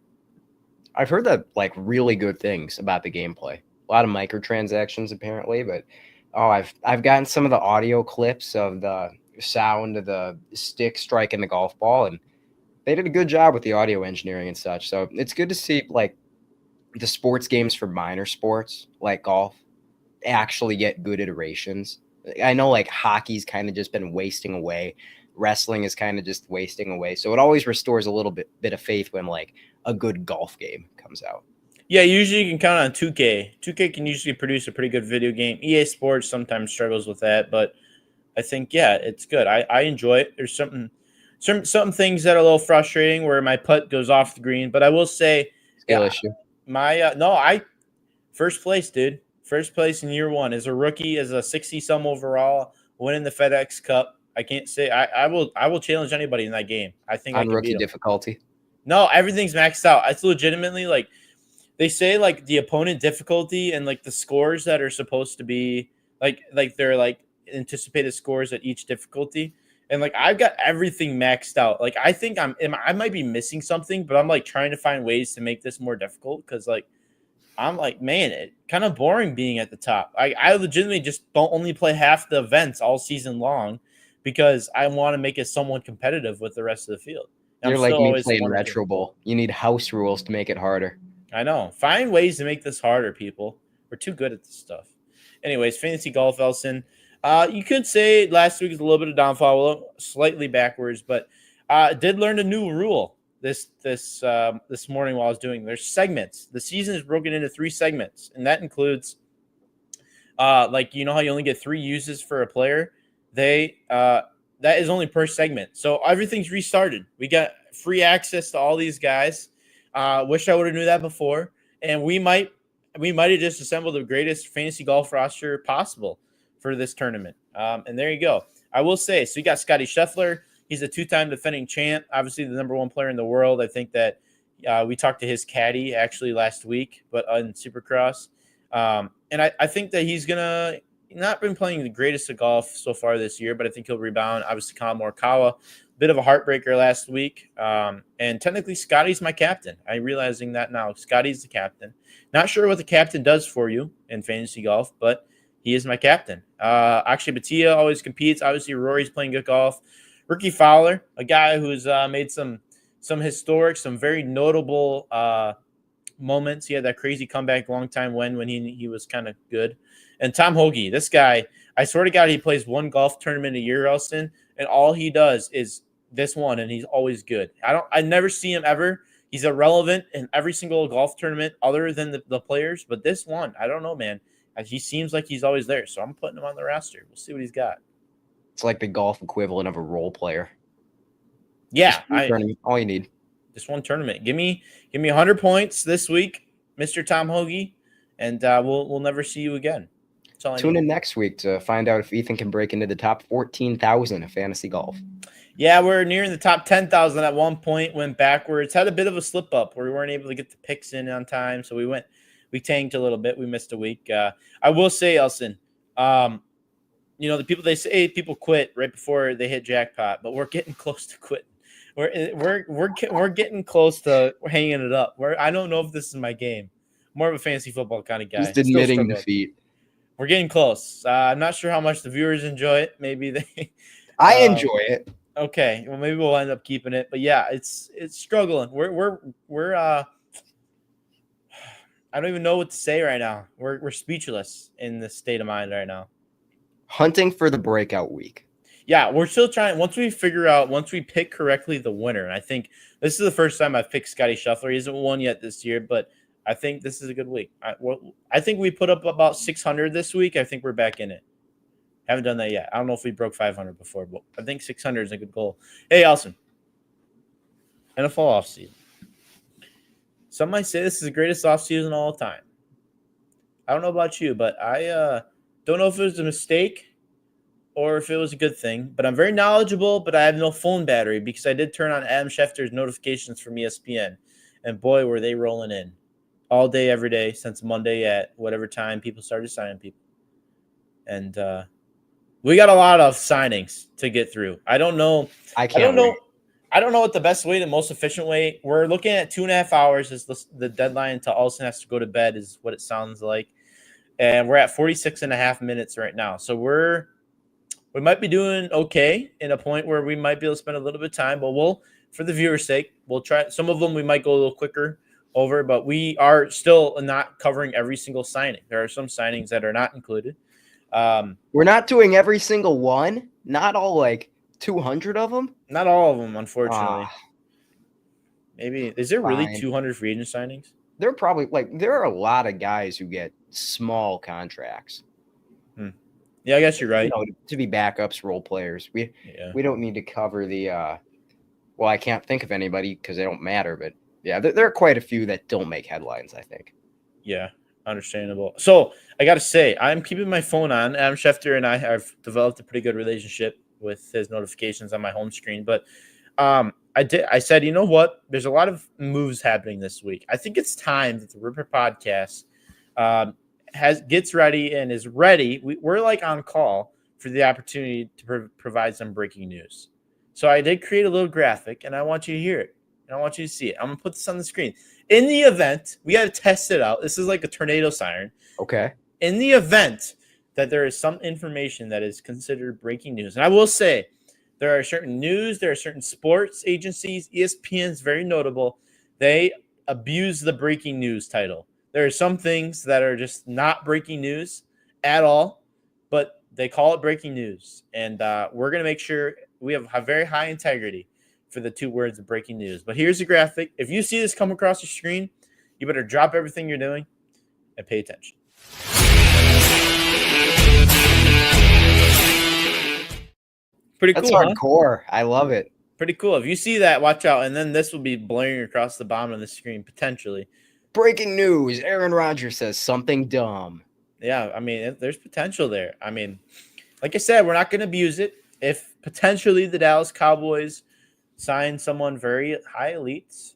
I've heard that like really good things about the gameplay. A lot of microtransactions apparently, but I've gotten some of the audio clips of the sound of the stick striking the golf ball, and they did a good job with the audio engineering and such. So it's good to see like the sports games for minor sports like golf actually get good iterations. I know like hockey's kind of just been wasting away. Wrestling is kind of just wasting away. So it always restores a little bit of faith when like a good golf game comes out. Yeah, usually you can count on 2K. 2K can usually produce a pretty good video game. EA Sports sometimes struggles with that, but I think, yeah, it's good. I enjoy it. There's some things that are a little frustrating where my putt goes off the green, but I will say Skill issue. First place, dude. First place in year one as a rookie, as a 60-some overall, winning the FedEx Cup. I can't say I will challenge anybody in that game. I think on rookie difficulty. No, everything's maxed out. It's legitimately like they say like the opponent difficulty and like the scores that are supposed to be like they're like anticipated scores at each difficulty. And like I've got everything maxed out. Like I think I might be missing something, but I'm like trying to find ways to make this more difficult because like I'm like, man, it kind of boring being at the top. I legitimately just don't only play half the events all season long because I want to make it somewhat competitive with the rest of the field. And You're like me playing Retro Bowl. You need house rules to make it harder. I know. Find ways to make this harder, people. We're too good at this stuff. Anyways, fantasy golf, Elson. You could say last week was a little bit of downfall, slightly backwards, but did learn a new rule this morning while I was doing. There's segments. The season is broken into 3 segments, and that includes like you know how you only get 3 uses for a player. That is only per segment, so everything's restarted. We got free access to all these guys. Wish I would have knew that before, and we might have just assembled the greatest fantasy golf roster possible for this tournament. And there you go. I will say, so you got Scotty Scheffler. He's a 2-time defending champ, obviously the number 1 player in the world. I think that we talked to his caddy actually last week, but on Supercross. And I think that he's going to not been playing the greatest of golf so far this year, but I think he'll rebound. Obviously, Colin Morikawa, bit of a heartbreaker last week. And technically, Scotty's my captain. I'm realizing that now. Scotty's the captain. Not sure what the captain does for you in fantasy golf, but he is my captain. Actually, Batia always competes. Obviously, Rory's playing good golf. Ricky Fowler, a guy who's made some historic, some very notable moments. He had that crazy comeback long time when he was kind of good. And Tom Hoagie, this guy, I swear to God, he plays 1 golf tournament a year, Elston, and all he does is this one, and he's always good. I never see him ever. He's irrelevant in every single golf tournament other than the players, but this one, I don't know, man. He seems like he's always there, so I'm putting him on the roster. We'll see what he's got. It's like the golf equivalent of a role player. Yeah, all you need. Just one tournament. Give me 100 points this week, Mr. Tom Hoagie, and we'll never see you again. That's all I Tune need. in next week to find out if Ethan can break into the top 14,000 of fantasy golf. Yeah, we're nearing the top 10,000 at one point, went backwards, had a bit of a slip up where we weren't able to get the picks in on time. So we tanked a little bit. We missed a week. I will say, Elson, the people, they say people quit right before they hit jackpot, but we're getting close to quitting. We're getting close to hanging it up. I don't know if this is my game. More of a fantasy football kind of guy. Just admitting Still defeat. We're getting close. I'm not sure how much the viewers enjoy it. Maybe they. I enjoy it. Okay, well maybe we'll end up keeping it, but yeah, it's struggling. We're I don't even know what to say right now. We're speechless in this state of mind right now. Hunting for the breakout week. Yeah, we're still trying. Once we pick correctly the winner, and I think this is the first time I've picked Scotty Scheffler. He hasn't won yet this year, but I think this is a good week. I think we put up about 600 this week. I think we're back in it. Haven't done that yet. I don't know if we broke 500 before, but I think 600 is a good goal. Hey, Elson. NFL offseason. Some might say this is the greatest offseason of all time. I don't know about you, but I don't know if it was a mistake or if it was a good thing. But I'm very knowledgeable, but I have no phone battery because I did turn on Adam Schefter's notifications from ESPN. And boy, were they rolling in all day, every day since Monday at whatever time people started signing people. And we got a lot of signings to get through. I don't know what the best way, the most efficient way. We're looking at 2.5 hours is the deadline until Olsen has to go to bed is what it sounds like. And we're at 46.5 minutes right now. So we might be doing okay in a point where we might be able to spend a little bit of time, but for the viewer's sake, we'll try. Some of them we might go a little quicker over, but we are still not covering every single signing. There are some signings that are not included. We're not doing every single one. Not all 200 of them. Not all of them, unfortunately. Maybe is there really 200 free agent signings? There are probably there are a lot of guys who get small contracts. Yeah, I guess you're right. To be backups, role players. We don't need to cover the. Well, I can't think of anybody because they don't matter. But yeah, there are quite a few that don't make headlines, I think. Yeah. Understandable. So I got to say, I'm keeping my phone on. Adam Schefter and I have developed a pretty good relationship with his notifications on my home screen. But I said, you know what? There's a lot of moves happening this week. I think it's time that the Ripper Podcast gets ready and is ready. We're on call for the opportunity to provide some breaking news. So I did create a little graphic, and I want you to hear it. And I want you to see it. I'm going to put this on the screen. In the event, we got to test it out. This is like a tornado siren. Okay. In the event that there is some information that is considered breaking news, and I will say there are certain sports agencies, ESPN is very notable. They abuse the breaking news title. There are some things that are just not breaking news at all, but they call it breaking news. And we're going to make sure we have a very high integrity for the 2 words of breaking news. But here's the graphic. If you see this come across your screen, you better drop everything you're doing and pay attention. Pretty cool. That's hardcore. Huh? I love it. Pretty cool. If you see that, watch out. And then this will be blaring across the bottom of the screen, potentially. Breaking news. Aaron Rodgers says something dumb. Yeah, I mean, there's potential there. I mean, like I said, we're not going to abuse it. If potentially the Dallas Cowboys sign someone very high elites,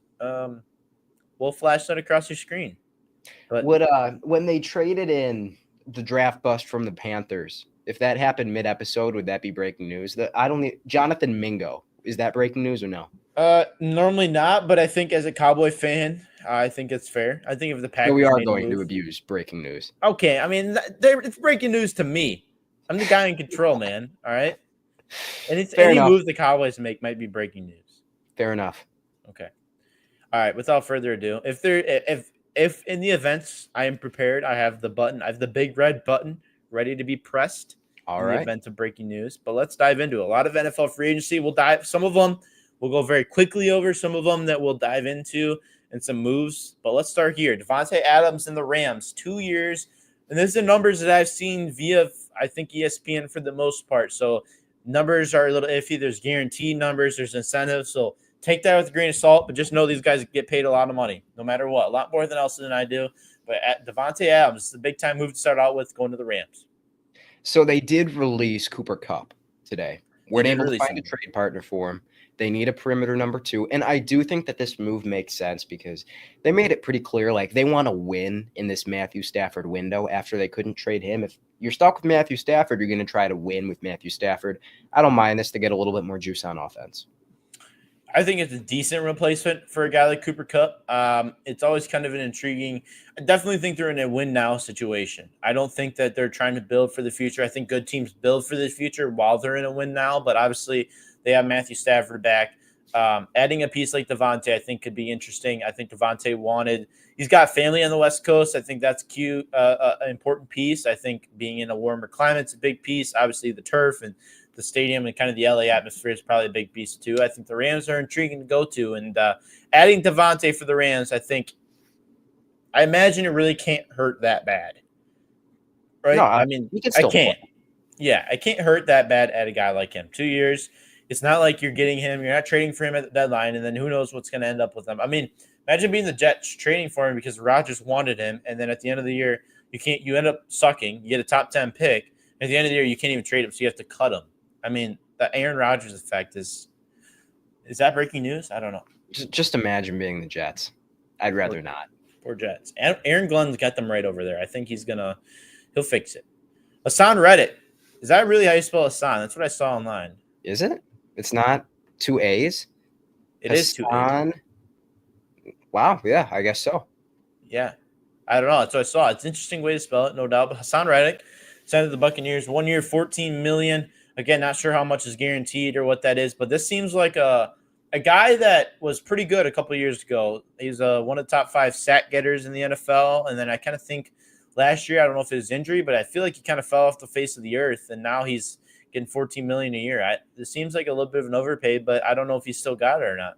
we'll flash that across your screen. But when they traded in the draft bust from the Panthers, if that happened mid-episode, would that be breaking news? Jonathan Mingo, is that breaking news or no? Normally not, but I think as a Cowboy fan, I think it's fair. I think if the Packers, we are going to abuse breaking news. Okay, I mean it's breaking news to me. I'm the guy in control, man. All right. And it's any move the Cowboys make might be breaking news. Fair enough. Okay. All right. Without further ado, if in the events I am prepared, I have the button. I have the big red button ready to be pressed. All in right. the event of breaking news. But let's dive into it. A lot of NFL free agency. We'll dive. Some of them we'll go very quickly over. Some of them that we'll dive into and some moves. But let's start here. Devontae Adams and the Rams, 2 years. And this is the numbers that I've seen via, I think, ESPN for the most part. So numbers are a little iffy. There's guaranteed numbers. There's incentives. So take that with a grain of salt. But just know these guys get paid a lot of money, no matter what. A lot more than else than I do. But at Devontae Adams, the big time move to start out with, going to the Rams. So they did release Cooper Kupp today. Weren't able to find a him. trade partner for him. They need a perimeter number 2. And I do think that this move makes sense because they made it pretty clear, like, they want to win in this Matthew Stafford window after they couldn't trade him. If you're stuck with Matthew Stafford, you're going to try to win with Matthew Stafford. I don't mind this to get a little bit more juice on offense. I think it's a decent replacement for a guy like Cooper Kupp. It's always kind of an intriguing. I definitely think they're in a win now situation. I don't think that they're trying to build for the future. I think good teams build for the future while they're in a win now, but obviously they have Matthew Stafford back. Adding a piece like Devontae, I think, could be interesting. I think Devontae he's got family on the West Coast. I think that's cute, an important piece. I think being in a warmer climate's a big piece. Obviously the turf and the stadium and kind of the LA atmosphere is probably a big piece too. I think the Rams are intriguing to go to, and adding Devontae for the Rams, I imagine it really can't hurt that bad, right? No, I mean, he can still can't. play. Yeah, I can't hurt that bad at a guy like him. 2 years. It's not like you're getting him. You're not trading for him at the deadline, and then who knows what's going to end up with him. I mean, imagine being the Jets trading for him because Rodgers wanted him, and then at the end of the year, you end up sucking. You get a top 10 pick. At the end of the year, you can't even trade him, so you have to cut him. I mean, the Aaron Rodgers effect is that breaking news? I don't know. Just imagine being the Jets. I'd rather not. Poor Jets. Aaron Glenn's got them right over there. I think he'll fix it. Hassan Reddick. Is that really how you spell Hassan? That's what I saw online. Is it? It's not 2 A's? It is 2 A's. Wow, yeah, I guess so. Yeah. I don't know. That's what I saw. It's an interesting way to spell it, no doubt. But Hassan Reddick signed to the Buccaneers. 1 year, $14 million. Again, not sure how much is guaranteed or what that is, but this seems like a guy that was pretty good a couple of years ago. He's one of the top 5 sack getters in the NFL, and then I kind of think last year, I don't know if it was injury, but I feel like he kind of fell off the face of the earth, and now he's getting $14 million a year. This seems like a little bit of an overpay, but I don't know if he's still got it or not.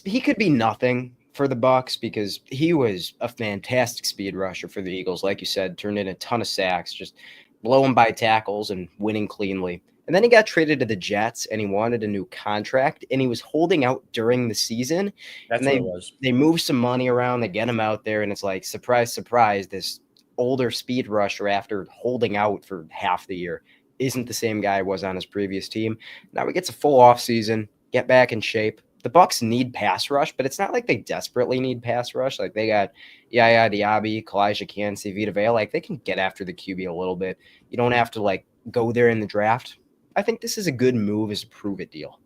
He could be nothing for the Bucs because he was a fantastic speed rusher for the Eagles. Like you said, turned in a ton of sacks, just blowing by tackles and winning cleanly. And then he got traded to the Jets, and he wanted a new contract, and he was holding out during the season. That's what it was. They moved some money around, they get him out there, and it's like, surprise, surprise, this older speed rusher after holding out for half the year isn't the same guy he was on his previous team. Now he gets a full offseason, get back in shape. The Bucs need pass rush, but it's not like they desperately need pass rush. Like they got Yaya Diaby, Kalijah Kancey, Vita Vea. Like they can get after the QB a little bit. You don't have to like go there in the draft. I think this is a good move as a prove-it deal.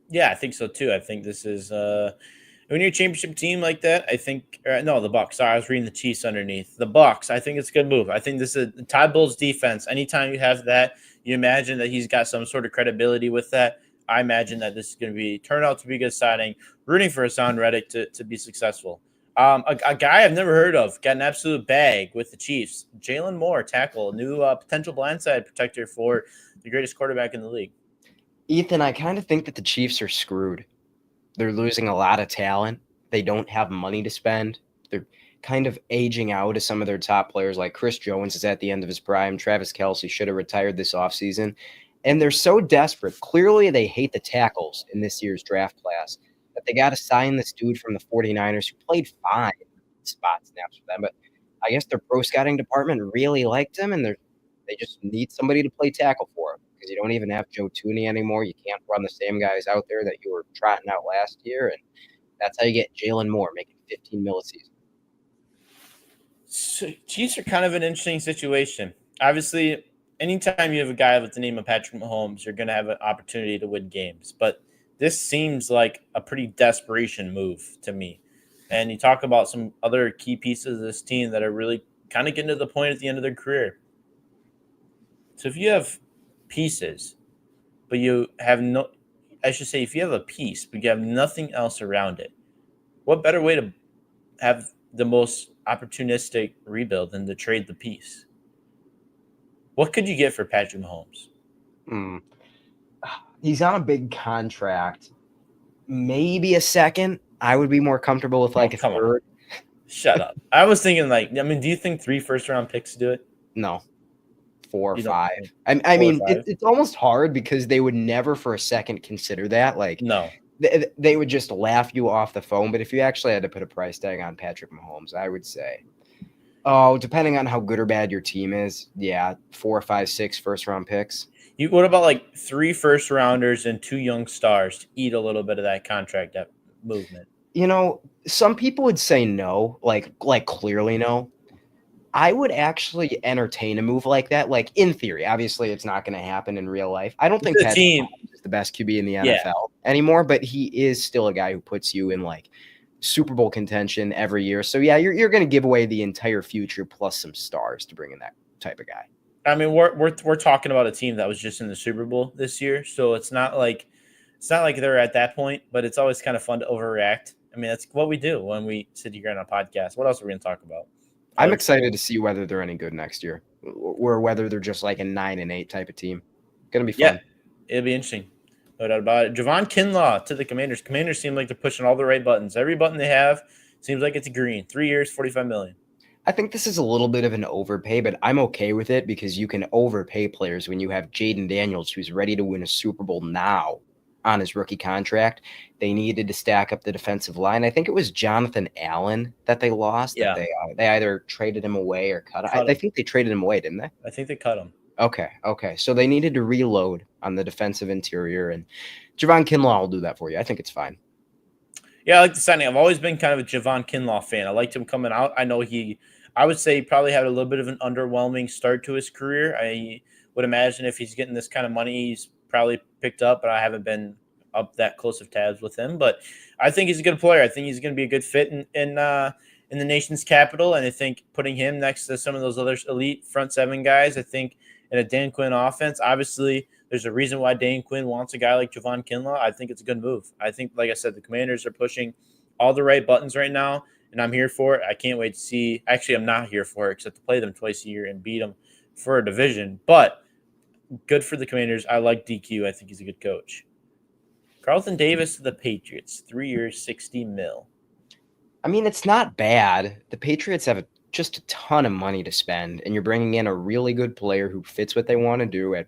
Yeah, I think so too. I think this is when you're a championship team like that. I think the Bucs. Sorry, I was reading the Chiefs underneath the Bucs. I think it's a good move. I think this is Todd Bowles' defense. Anytime you have that, you imagine that he's got some sort of credibility with that. I imagine that this is going to turn out to be a good signing. Rooting for Hassan Reddick to be successful. A guy I've never heard of got an absolute bag with the Chiefs. Jalen Moore, tackle, new potential blindside protector for the greatest quarterback in the league. Ethan, I kind of think that the Chiefs are screwed. They're losing a lot of talent. They don't have money to spend. They're kind of aging out as some of their top players, like Chris Jones is at the end of his prime. Travis Kelce should have retired this offseason. And they're so desperate. Clearly, they hate the tackles in this year's draft class that they got to sign this dude from the 49ers who played fine spot snaps for them. But I guess their pro scouting department really liked him, and they just need somebody to play tackle for him because you don't even have Joe Tooney anymore. You can't run the same guys out there that you were trotting out last year. And that's how you get Jalen Moore making $15 million a season. So Chiefs are kind of an interesting situation. Obviously, anytime you have a guy with the name of Patrick Mahomes, you're going to have an opportunity to win games. But this seems like a pretty desperation move to me. And you talk about some other key pieces of this team that are really kind of getting to the point at the end of their career. So if you have pieces, but you have if you have a piece, but you have nothing else around it, what better way to have the most opportunistic rebuild than to trade the piece? What could you get for Patrick Mahomes? He's on a big contract. Maybe a second. I would be more comfortable with like a third. Shut up. I was thinking do you think 3 first-round picks do it? No. 4 or 5. I mean, it's almost hard because they would never for a second consider that. Like, no. They would just laugh you off the phone. But if you actually had to put a price tag on Patrick Mahomes, I would say Oh, depending on how good or bad your team is, yeah, 4, 5, 6 first-round picks. What about like 3 first rounders and 2 young stars to eat a little bit of that contract movement? Some people would say no, like clearly no. I would actually entertain a move like that. Like in theory, obviously it's not going to happen in real life. I don't think The Patrick team, Mahomes is the best QB in the yeah. NFL anymore, but he is still a guy who puts you in like Super Bowl contention every year. So yeah, you're going to give away the entire future plus some stars to bring in that type of guy. I mean, we're talking about a team that was just in the Super Bowl this year, so it's not like they're at that point, but it's always kind of fun to overreact. I mean, that's what we do when we sit here on a podcast. What else are we going to talk about? I'm excited to see whether they're any good next year, or whether they're just like a 9-8 type of team. Going to be fun. Yeah, it'll be interesting. No doubt about it. Javon Kinlaw to the Commanders. Commanders seem like they're pushing all the right buttons. Every button they have seems like it's green. 3 years, $45 million. I think this is a little bit of an overpay, but I'm okay with it because you can overpay players when you have Jaden Daniels, who's ready to win a Super Bowl now on his rookie contract. They needed to stack up the defensive line. I think it was Jonathan Allen that they lost. Yeah. That they either traded him away or cut him. I think they traded him away, didn't they? I think they cut him. Okay. So they needed to reload on the defensive interior, and Javon Kinlaw will do that for you. I think it's fine. Yeah, I like the signing. I've always been kind of a Javon Kinlaw fan. I liked him coming out. I know I would say he probably had a little bit of an underwhelming start to his career. I would imagine if he's getting this kind of money, he's probably picked up, but I haven't been up that close of tabs with him. But I think he's a good player. I think he's going to be a good fit in the nation's capital. And I think putting him next to some of those other elite front seven guys, I think in a Dan Quinn offense, obviously there's a reason why Dan Quinn wants a guy like Javon Kinlaw. I think it's a good move. I think, like I said, the Commanders are pushing all the right buttons right now, and I'm here for it. I can't wait to see. Actually, I'm not here for it except to play them twice a year and beat them for a division. But good for the Commanders. I like DQ. I think he's a good coach. Carlton Davis to the Patriots, 3 years, $60 million. I mean, it's not bad. The Patriots have just a ton of money to spend, and you're bringing in a really good player who fits what they want to do at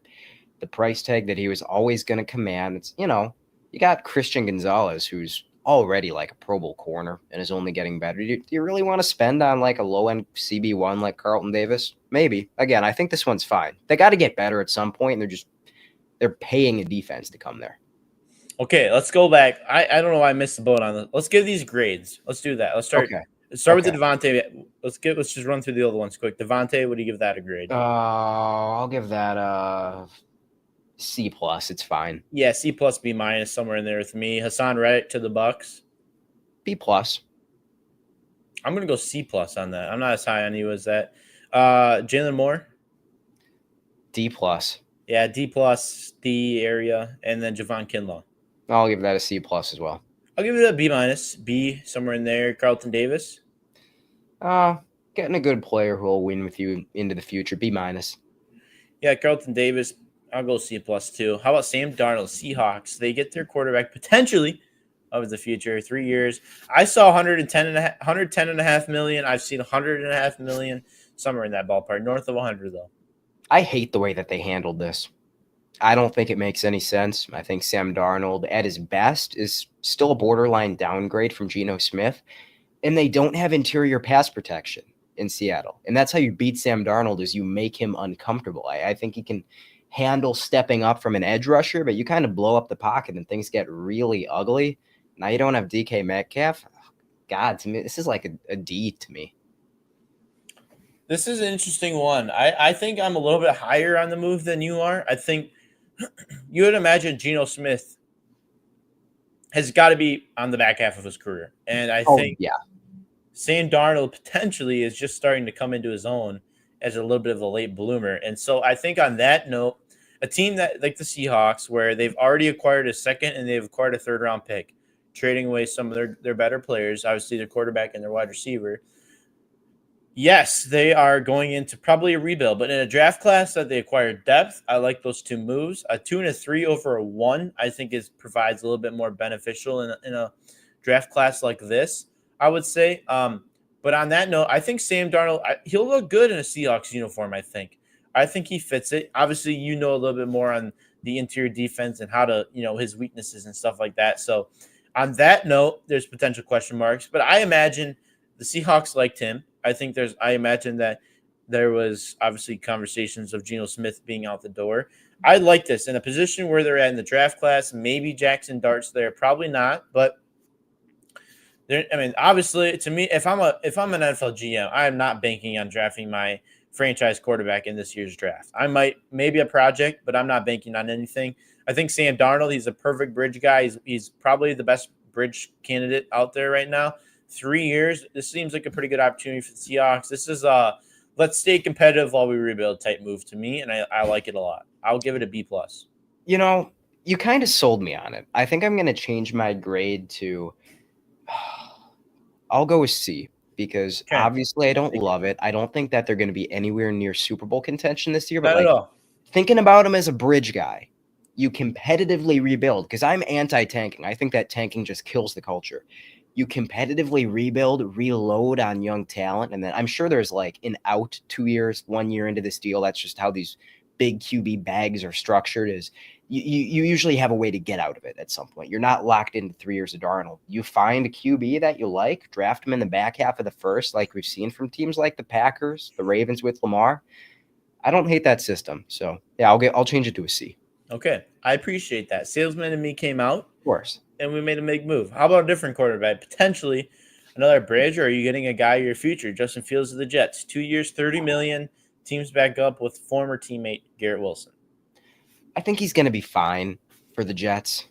the price tag that he was always going to command. It's, you got Christian Gonzalez, who's already like a Pro Bowl corner and is only getting better. Do you really want to spend on like a low-end CB1 like Carlton Davis? Maybe. Again, I think this one's fine. They got to get better at some point, and they're paying a defense to come there. Okay, let's go back. I don't know why I missed the boat on this. Let's give these grades. Let's do that. Let's start. Okay. Let's start with the Devontae. Let's just run through the other ones quick. Devontae, what do you give that a grade? I'll give that a C+. It's fine. Yeah, C+, B-, somewhere in there with me. Hassan Reddick to the Bucks. B+. I'm gonna go C+ on that. I'm not as high on you as that. Jalen Moore. D+. Yeah, D+, D area, and then Javon Kinlaw. I'll give that a C+ as well. I'll give it a B-, B somewhere in there. Carlton Davis. Getting a good player who will win with you into the future. B-. Yeah, Carlton Davis. I'll go C+ too. How about Sam Darnold? Seahawks. They get their quarterback potentially of the future. 3 years. I saw $110.5 million. I've seen $100.5 million. Somewhere in that ballpark. North of 100 though. I hate the way that they handled this. I don't think it makes any sense. I think Sam Darnold, at his best, is still a borderline downgrade from Geno Smith, and they don't have interior pass protection in Seattle. And that's how you beat Sam Darnold, is you make him uncomfortable. I think he can handle stepping up from an edge rusher, but you kind of blow up the pocket and things get really ugly. Now you don't have DK Metcalf. God, to me, this is like a D to me. This is an interesting one. I think I'm a little bit higher on the move than you are. I think you would imagine Geno Smith has got to be on the back half of his career. And I think Sam Darnold potentially is just starting to come into his own as a little bit of a late bloomer. And so I think on that note, a team that like the Seahawks, where they've already acquired a second and they've acquired a third-round pick, trading away some of their better players, obviously their quarterback and their wide receiver. Yes, they are going into probably a rebuild, but in a draft class that they acquired depth, I like those two moves. A 2 and a 3 over a 1, I think provides a little bit more beneficial in a draft class like this, I would say. But on that note, I think Sam Darnold, he'll look good in a Seahawks uniform, I think. I think he fits it. Obviously, you know a little bit more on the interior defense and how to, his weaknesses and stuff like that. So on that note, there's potential question marks. But I imagine the Seahawks liked him. I imagine that there was obviously conversations of Geno Smith being out the door. I like this in a position where they're at in the draft class. Maybe Jackson Dart's there, probably not, but I mean, obviously, to me, if I'm an NFL GM, I am not banking on drafting my franchise quarterback in this year's draft. I might maybe a project, but I'm not banking on anything. I think Sam Darnold, he's a perfect bridge guy. He's probably the best bridge candidate out there right now. 3 years. This seems like a pretty good opportunity for the Seahawks. This is let's stay competitive while we rebuild type move to me, and I like it a lot. I'll give it a B plus. You know, you kind of sold me on it. I think I'm going to change my grade to I'll go with C because Okay. obviously I don't love it. I don't think that they're going to be anywhere near Super Bowl contention this year, but Not at like all. thinking about him as a bridge guy, you competitively rebuild because I'm anti-tanking. I think that tanking just kills the culture. You competitively rebuild, reload on young talent, and then I'm sure there's like an out 2 years, 1 year into this deal. That's just how these big QB bags are structured. Is you usually have a way to get out of it at some point. You're not locked into 3 years of Darnold. You find a QB that you like, draft him in the back half of the first, like we've seen from teams like the Packers, the Ravens with Lamar. I don't hate that system. So yeah, I'll change it to a C. Okay, I appreciate that. Salesman and me came out, Of course. and we made a big move. How about a different quarterback? Potentially another bridge, or are you getting a guy of your future? Justin Fields of the Jets. 2 years, $30 million. Teams back up with former teammate Garrett Wilson. I think he's going to be fine for the Jets.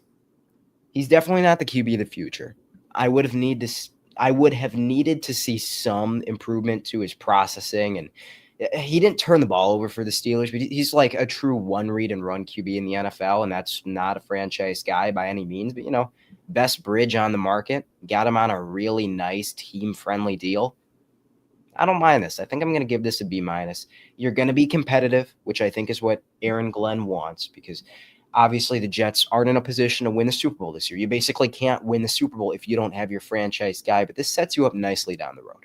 He's definitely not the QB of the future. I would have needed to see some improvement to his processing, and he didn't turn the ball over for the Steelers, but he's like a true one read and run QB in the NFL, and that's not a franchise guy by any means. But best bridge on the market, got him on a really nice team-friendly deal. I don't mind this. I think I'm going to give this a B minus. You're going to be competitive, which I think is what Aaron Glenn wants, because obviously the Jets aren't in a position to win the Super Bowl this year. You basically can't win the Super Bowl if you don't have your franchise guy, but this sets you up nicely down the road.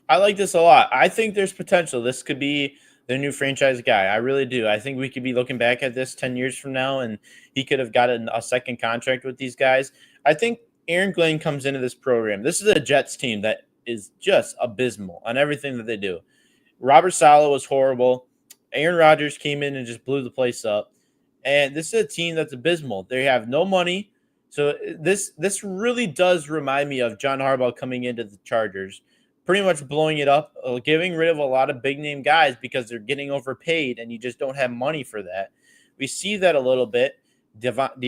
I like this a lot. I think there's potential. This could be the new franchise guy. I really do. I think we could be looking back at this 10 years from now, and he could have gotten a second contract with these guys. I think Aaron Glenn comes into this program. This is a Jets team that is just abysmal on everything that they do. Robert Saleh was horrible. Aaron Rodgers came in and just blew the place up. And this is a team that's abysmal. They have no money. So this really does remind me of John Harbaugh coming into the Chargers, pretty much blowing it up, getting rid of a lot of big-name guys because they're getting overpaid, and you just don't have money for that. We see that a little bit. Devontae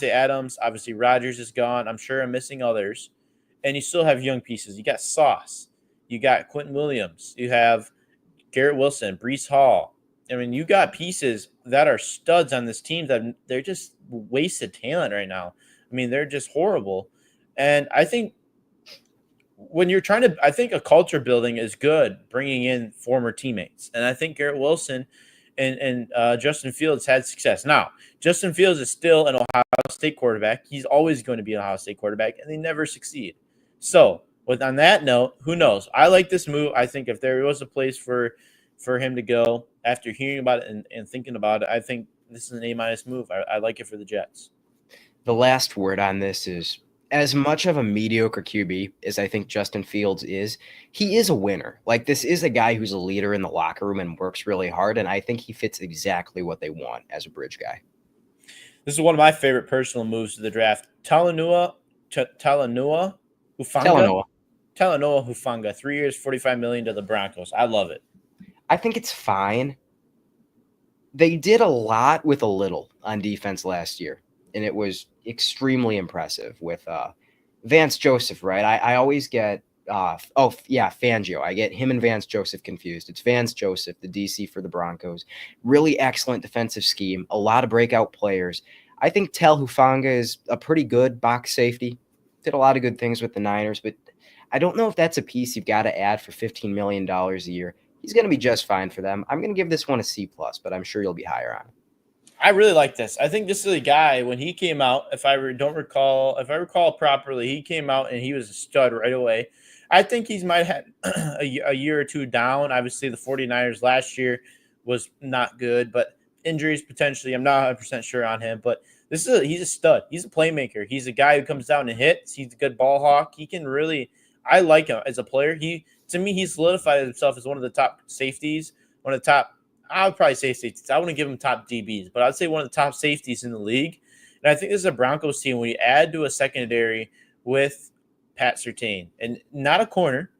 Adams, obviously Rodgers is gone. I'm sure I'm missing others. And you still have young pieces. You got Sauce. You got Quentin Williams. You have Garrett Wilson, Breece Hall. I mean, you got pieces that are studs on this team that they're just wasted talent right now. I mean, they're just horrible. And I think when you're I think a culture building is good, bringing in former teammates. And I think Garrett Wilson and Justin Fields had success. Now, Justin Fields is still an Ohio State quarterback. He's always going to be an Ohio State quarterback, and they never succeed. So, on that note, who knows? I like this move. I think if there was a place for him to go after hearing about it and thinking about it, I think this is an A-minus move. I like it for the Jets. The last word on this is, as much of a mediocre QB as I think Justin Fields is, he is a winner. Like, this is a guy who's a leader in the locker room and works really hard, and I think he fits exactly what they want as a bridge guy. This is one of my favorite personal moves to the draft. Talanoa Hufanga, 3 years, $45 million to the Broncos. I love it. I think it's fine. They did a lot with a little on defense last year, and it was extremely impressive with Vance Joseph, right? I always get Fangio. I get him and Vance Joseph confused. It's Vance Joseph, the DC for the Broncos. Really excellent defensive scheme, a lot of breakout players. I think Tel Hufanga is a pretty good box safety. Did a lot of good things with the Niners, but I don't know if that's a piece you've got to add for $15 million a year. He's going to be just fine for them. I'm going to give this one a C+, but I'm sure you'll be higher on it. I really like this. I think this is a guy, when he came out, if I recall properly, he came out and he was a stud right away. I think he's might have a year or two down. Obviously, the 49ers last year was not good, but injuries potentially. I'm not 100% sure on him, but he's a stud. He's a playmaker. He's a guy who comes down and hits. He's a good ball hawk. He can really I like him as a player. To me, he solidified himself as one of the top safeties, one of the top. I would probably say safeties. I wouldn't give him top DBs, but I'd say one of the top safeties in the league. And I think this is a Broncos team when you add to a secondary with Pat Surtain and not a corner,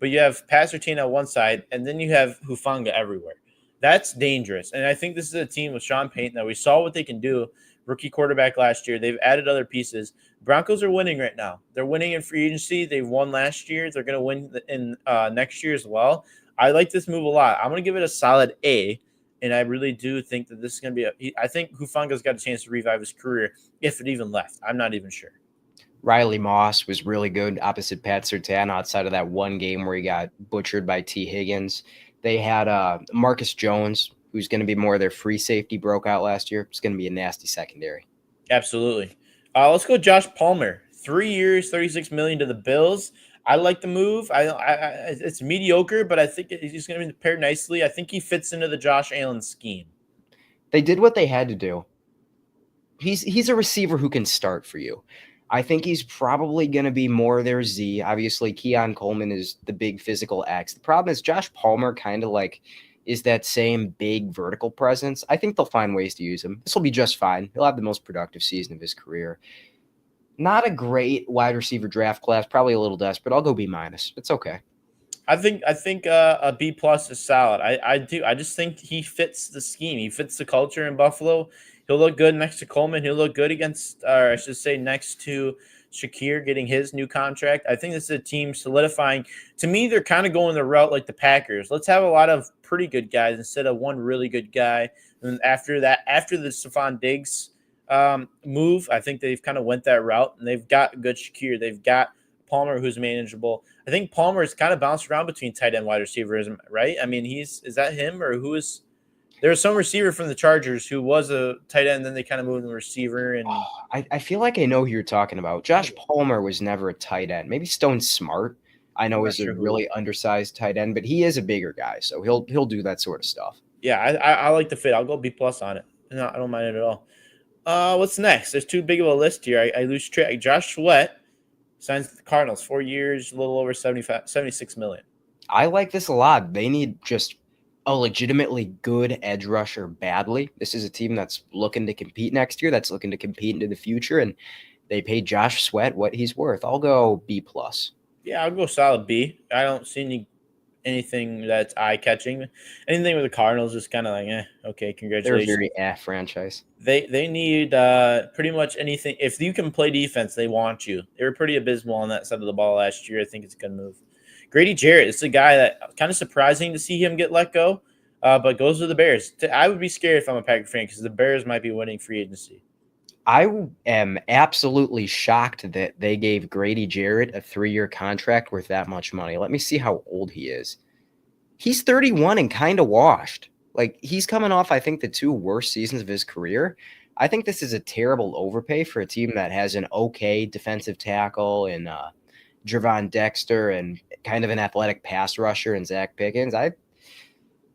but you have Pat Surtain on one side, and then you have Hufanga everywhere. That's dangerous. And I think this is a team with Sean Payton that we saw what they can do. Rookie quarterback last year. They've added other pieces. Broncos are winning right now. They're winning in free agency. They've won last year. They're going to win in next year as well. I like this move a lot. I'm going to give it a solid A, and I really do think that this is going to be I think Hufanga's got a chance to revive his career if it even left. I'm not even sure. Riley Moss was really good opposite Pat Surtain outside of that one game where he got butchered by T. Higgins. They had Marcus Jones, who's going to be more of their free safety, broke out last year. It's going to be a nasty secondary. Absolutely. Let's go Josh Palmer. 3 years, $36 million to the Bills. I like the move. It's mediocre, but I think he's going to be paired nicely. I think he fits into the Josh Allen scheme. They did what they had to do. He's a receiver who can start for you. I think he's probably going to be more their Z. Obviously, Keon Coleman is the big physical X. The problem is Josh Palmer kind of like is that same big vertical presence. I think they'll find ways to use him. This will be just fine. He'll have the most productive season of his career. Not a great wide receiver draft class. Probably a little desperate. I'll go B-. It's okay. I think a B+ is solid. I do. I just think he fits the scheme. He fits the culture in Buffalo. He'll look good next to Coleman. He'll look good against, or I should say, next to Shakir getting his new contract. I think this is a team solidifying. To me, they're kind of going the route like the Packers. Let's have a lot of pretty good guys instead of one really good guy. And after the Stephon Diggs move, I think they've kind of went that route, and they've got good Shakir. They've got Palmer, who's manageable. I think Palmer is kind of bounced around between tight end wide receivers, right? I mean, is that him or who is? There was some receiver from the Chargers who was a tight end, then they kind of moved him to receiver. And I feel like I know who you're talking about. Josh Palmer was never a tight end. Maybe Stone Smart, I know, is a really undersized tight end, but he is a bigger guy, so he'll do that sort of stuff. Yeah, I like the fit. I'll go B+ on it. No, I don't mind it at all. What's next? There's too big of a list here. I lose track. Josh Sweat signs with the Cardinals, 4 years, a little over $76 million. I like this a lot. They need just a legitimately good edge rusher badly. This is a team that's looking to compete next year, that's looking to compete into the future, and they paid Josh Sweat what he's worth. I'll go B+. Yeah, I'll go solid B. I don't see anything that's eye-catching. Anything with the Cardinals is kind of like, okay, congratulations. They're a very franchise. They need pretty much anything. If you can play defense, they want you. They were pretty abysmal on that side of the ball last year. I think it's a good move. Grady Jarrett is a guy that kind of surprising to see him get let go, but goes to the Bears. I would be scared if I'm a Packer fan because the Bears might be winning free agency. I am absolutely shocked that they gave Grady Jarrett a 3-year contract worth that much money. Let me see how old he is. He's 31 and kind of washed. Like, he's coming off, I think, the 2 worst seasons of his career. I think this is a terrible overpay for a team that has an okay defensive tackle and Javon Dexter and kind of an athletic pass rusher and Zach Pickens.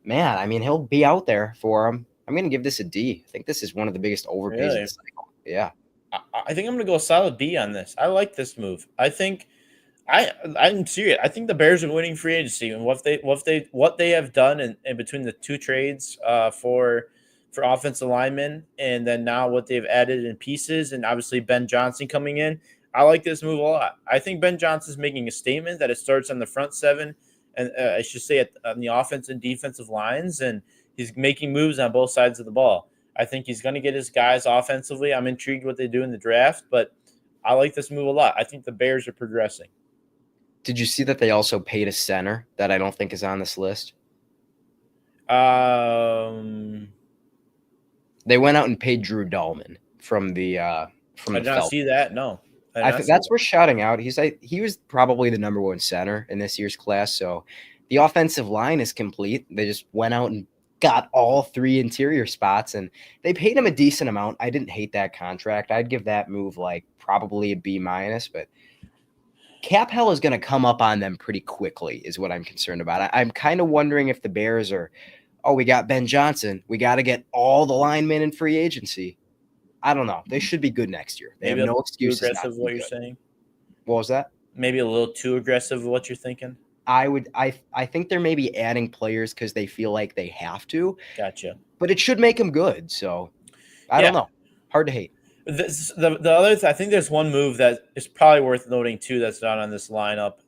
He'll be out there for him. I'm going to give this a D. I think this is one of the biggest overpays of the cycle. Yeah. I think I'm going to go solid B on this. I like this move. I think I'm serious. I think the Bears are winning free agency, and what they have done in between the 2 trades for offensive linemen, and then now what they've added in pieces, and obviously Ben Johnson coming in. I like this move a lot. I think Ben Johnson's making a statement that it starts on the front 7, and I should say on the offense and defensive lines, and he's making moves on both sides of the ball. I think he's going to get his guys offensively. I'm intrigued what they do in the draft, but I like this move a lot. I think the Bears are progressing. Did you see that they also paid a center that I don't think is on this list? They went out and paid Drew Dahlman from the I did not see that. No. I think that's worth shouting out. He was probably the number 1 center in this year's class. So the offensive line is complete. They just went out and got all 3 interior spots, and they paid him a decent amount. I didn't hate that contract. I'd give that move like probably a B-, but cap hell is going to come up on them pretty quickly is what I'm concerned about. I'm kind of wondering if the Bears are, we got Ben Johnson. We got to get all the linemen in free agency. I don't know. They should be good next year. They have no excuses. Aggressive, what you're saying? What was that? maybe a little too aggressive of what you're thinking? I think they're maybe adding players because they feel like they have to, Gotcha. but it should make them good. So I Yeah. don't know. Hard to hate. The other I think there's one move that is probably worth noting too that's not on this lineup.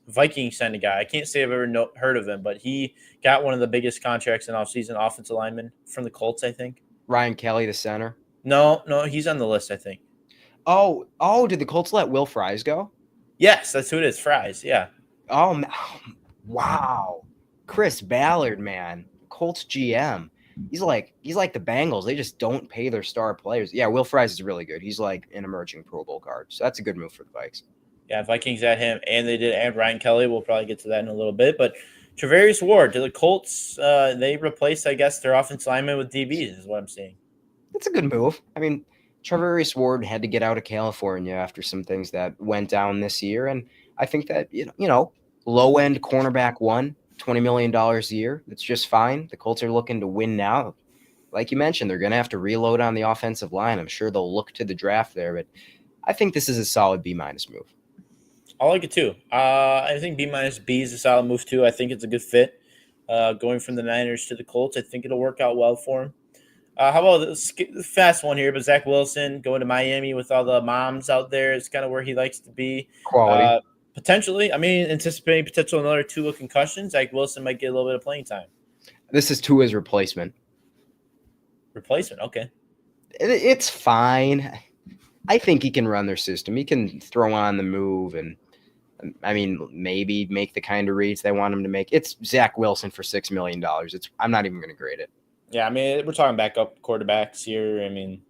Vikings sent a guy. I can't say I've ever heard of him, but he got one of the biggest contracts in offseason, offensive lineman from the Colts, I think. Ryan Kelly, the center. No, he's on the list, I think. Oh, did the Colts let Will Fries go? Yes, that's who it is. Fries, yeah. Oh, wow. Chris Ballard, man. Colts GM. He's like the Bengals. They just don't pay their star players. Yeah, Will Fries is really good. He's like an emerging Pro Bowl guard. So that's a good move for the Vikes. Yeah, Vikings at him, and they did add Ryan Kelly. We'll probably get to that in a little bit. But Travarius Ward, to the Colts, they replaced, I guess, their offensive lineman with DBs is what I'm seeing. That's a good move. I mean, Travarius Ward had to get out of California after some things that went down this year. And I think that, low-end cornerback $20 million a year. That's just fine. The Colts are looking to win now. Like you mentioned, they're going to have to reload on the offensive line. I'm sure they'll look to the draft there, but I think this is a solid B- move. I like it too. I think B- B is a solid move too. I think it's a good fit. Going from the Niners to the Colts, I think it'll work out well for him. How about the fast one here? But Zach Wilson going to Miami with all the moms out there is kind of where he likes to be. Quality. Potentially, anticipating potential another Tua concussion. Zach Wilson might get a little bit of playing time. This is Tua's replacement. Replacement, okay. It's fine. I think he can run their system. He can throw on the move and, maybe make the kind of reads they want him to make. It's Zach Wilson for $6 million. I'm not even going to grade it. Yeah, we're talking backup quarterbacks here. It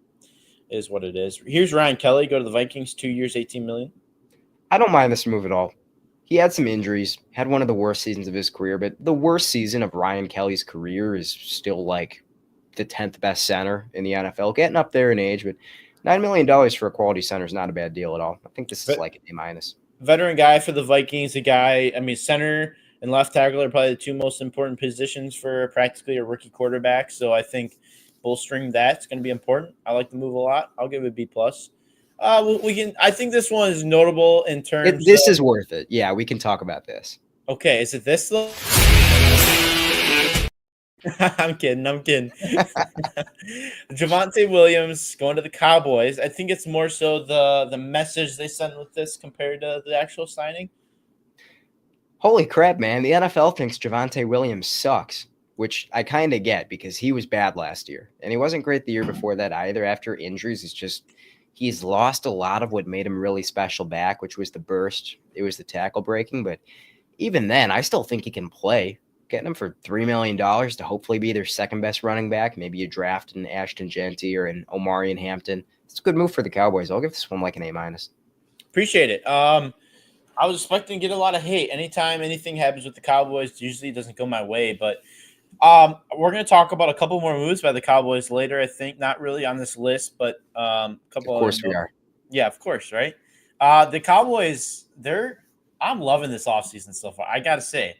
is what it is. Here's Ryan Kelly, go to the Vikings, 2 years, $18 million. I don't mind this move at all. He had some injuries, had one of the worst seasons of his career, but the worst season of Ryan Kelly's career is still like the 10th best center in the NFL, getting up there in age, but $9 million for a quality center is not a bad deal at all. I think this is like an A-. Veteran guy for the Vikings, center and left tackle are probably the two most important positions for practically a rookie quarterback. So I think bolstering that's going to be important. I like the move a lot. I'll give it a B+. I think this one is notable in terms This is worth it. Yeah, we can talk about this. Okay, is it this though? I'm kidding. Javonte Williams going to the Cowboys. I think it's more so the message they sent with this compared to the actual signing. Holy crap, man. The NFL thinks Javonte Williams sucks, which I kind of get because he was bad last year. And he wasn't great the year before that either. After injuries, he's lost a lot of what made him really special back, which was the burst. It was the tackle breaking. But even then, I still think he can play. Getting him for $3 million to hopefully be their second best running back. Maybe you draft an Ashton Genty or an Omarion Hampton. It's a good move for the Cowboys. I'll give this one like an A-. Appreciate it. I was expecting to get a lot of hate. Anytime anything happens with the Cowboys, usually it doesn't go my way. But we're going to talk about a couple more moves by the Cowboys later, I think. Not really on this list, but a couple. Of course we are. Yeah, of course, right? The Cowboys, I'm loving this offseason so far. I got to say.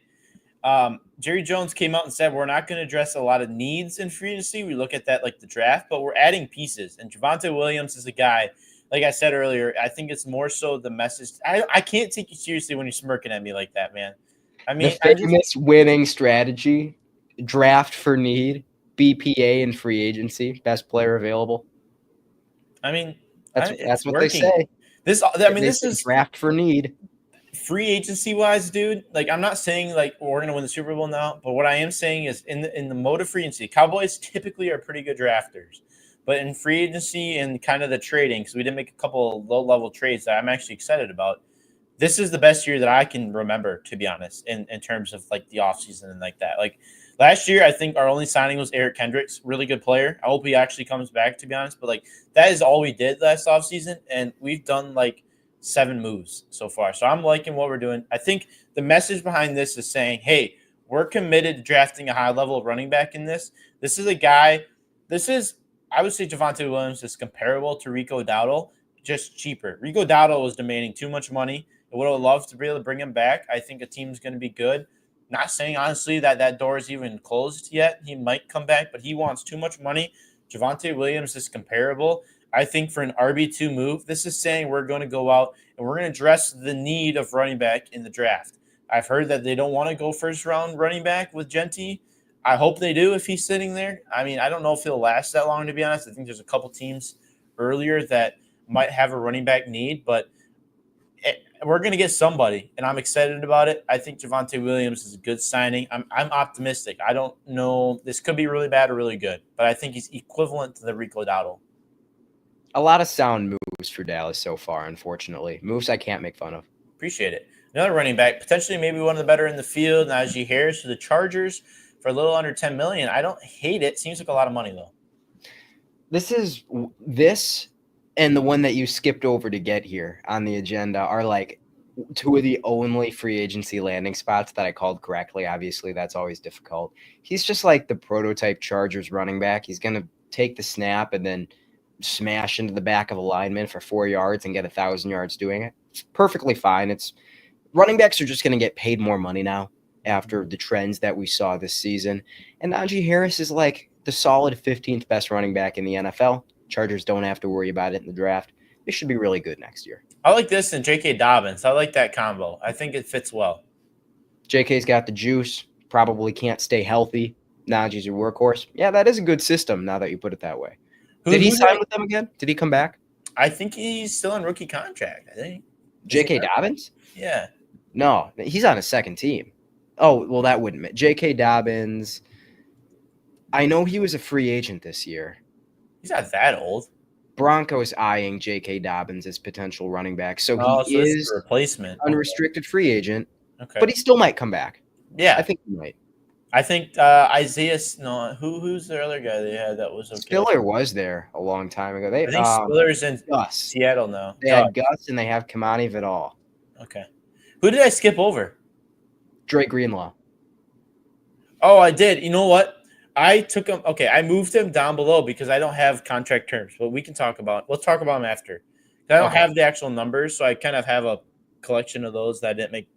Jerry Jones came out and said we're not going to address a lot of needs in free agency. We look at that like the draft, but we're adding pieces. And Javonte Williams is a guy, like I said earlier, I think it's more so the message. I can't take you seriously when you're smirking at me like that, man. The famous winning strategy, draft for need, BPA in free agency, best player available. That's what working. They say. This is draft for need. Free agency wise, dude, like I'm not saying like we're gonna win the Super Bowl now, but what I am saying is in the mode of free agency, Cowboys typically are pretty good drafters, but in free agency and kind of the trading, because we did make a couple of low level trades that I'm actually excited about. This is the best year that I can remember, to be honest, in terms of like the offseason and like that. Like last year, I think our only signing was Eric Kendricks, really good player. I hope he actually comes back, to be honest, but like that is all we did last offseason, and we've done like 7 moves so far. So I'm liking what we're doing. I think the message behind this is saying, hey, we're committed to drafting a high level of running back in this. This is a guy, I would say Javonte Williams is comparable to Rico Dowdle, just cheaper. Rico Dowdle was demanding too much money. I would have loved to be able to bring him back. I think a team's going to be good. Not saying, honestly, that door is even closed yet. He might come back, but he wants too much money. Javonte Williams is comparable. I think for an RB2 move, this is saying we're going to go out and we're going to address the need of running back in the draft. I've heard that they don't want to go first round running back with Genty. I hope they do if he's sitting there. I mean, I don't know if he'll last that long, to be honest. I think there's a couple teams earlier that might have a running back need, but we're going to get somebody, and I'm excited about it. I think Javonte Williams is a good signing. I'm optimistic. I don't know. This could be really bad or really good, but I think he's equivalent to the Rico Dowdle. A lot of sound moves for Dallas so far, unfortunately. Moves I can't make fun of. Appreciate it. Another running back, potentially maybe one of the better in the field, Najee Harris to the Chargers for a little under $10 million. I don't hate it. Seems like a lot of money, though. This and the one that you skipped over to get here on the agenda are like two of the only free agency landing spots that I called correctly. Obviously, that's always difficult. He's just like the prototype Chargers running back. He's going to take the snap and then smash into the back of a lineman for 4 yards and get 1,000 yards doing it. It's perfectly fine. It's running backs are just going to get paid more money now after the trends that we saw this season. And Najee Harris is like the solid 15th best running back in the NFL. Chargers don't have to worry about it in the draft. They should be really good next year. I like this and J.K. Dobbins. I like that combo. I think it fits well. J.K.'s got the juice. Probably can't stay healthy. Najee's your workhorse. Yeah, that is a good system now that you put it that way. Did he sign with them again? Did he come back? I think he's still on rookie contract, I think. J.K. Dobbins? Yeah. No, he's on a second team. Oh, well, that wouldn't make J.K. Dobbins. I know he was a free agent this year. He's not that old. Broncos eyeing J.K. Dobbins as potential running back. So he is a replacement. Unrestricted free agent. Okay. But he still might come back. Yeah. I think he might. I think Isaiah – no, who's the other guy they had that was okay? Spiller was there a long time ago. I think Spiller's in Gus. Seattle now. They had Gus and they have Kamani Vidal. Okay. Who did I skip over? Dre Greenlaw. Oh, I did. You know what? I took him. Okay, I moved him down below because I don't have contract terms, but we can talk about. We'll talk about him after. I don't have the actual numbers, so I kind of have a collection of those that I didn't make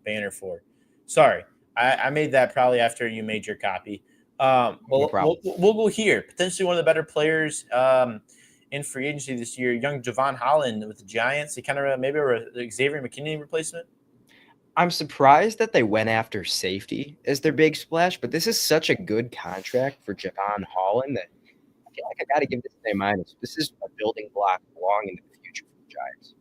banner for. Sorry, I made that probably after you made your copy. We'll go here. Potentially one of the better players in free agency this year, young Javon Holland with the Giants. They kind of maybe a Xavier McKinney replacement. I'm surprised that they went after safety as their big splash, but this is such a good contract for Javon Holland that I feel like I got to give this an A-. This is a building block long into the future for the Giants.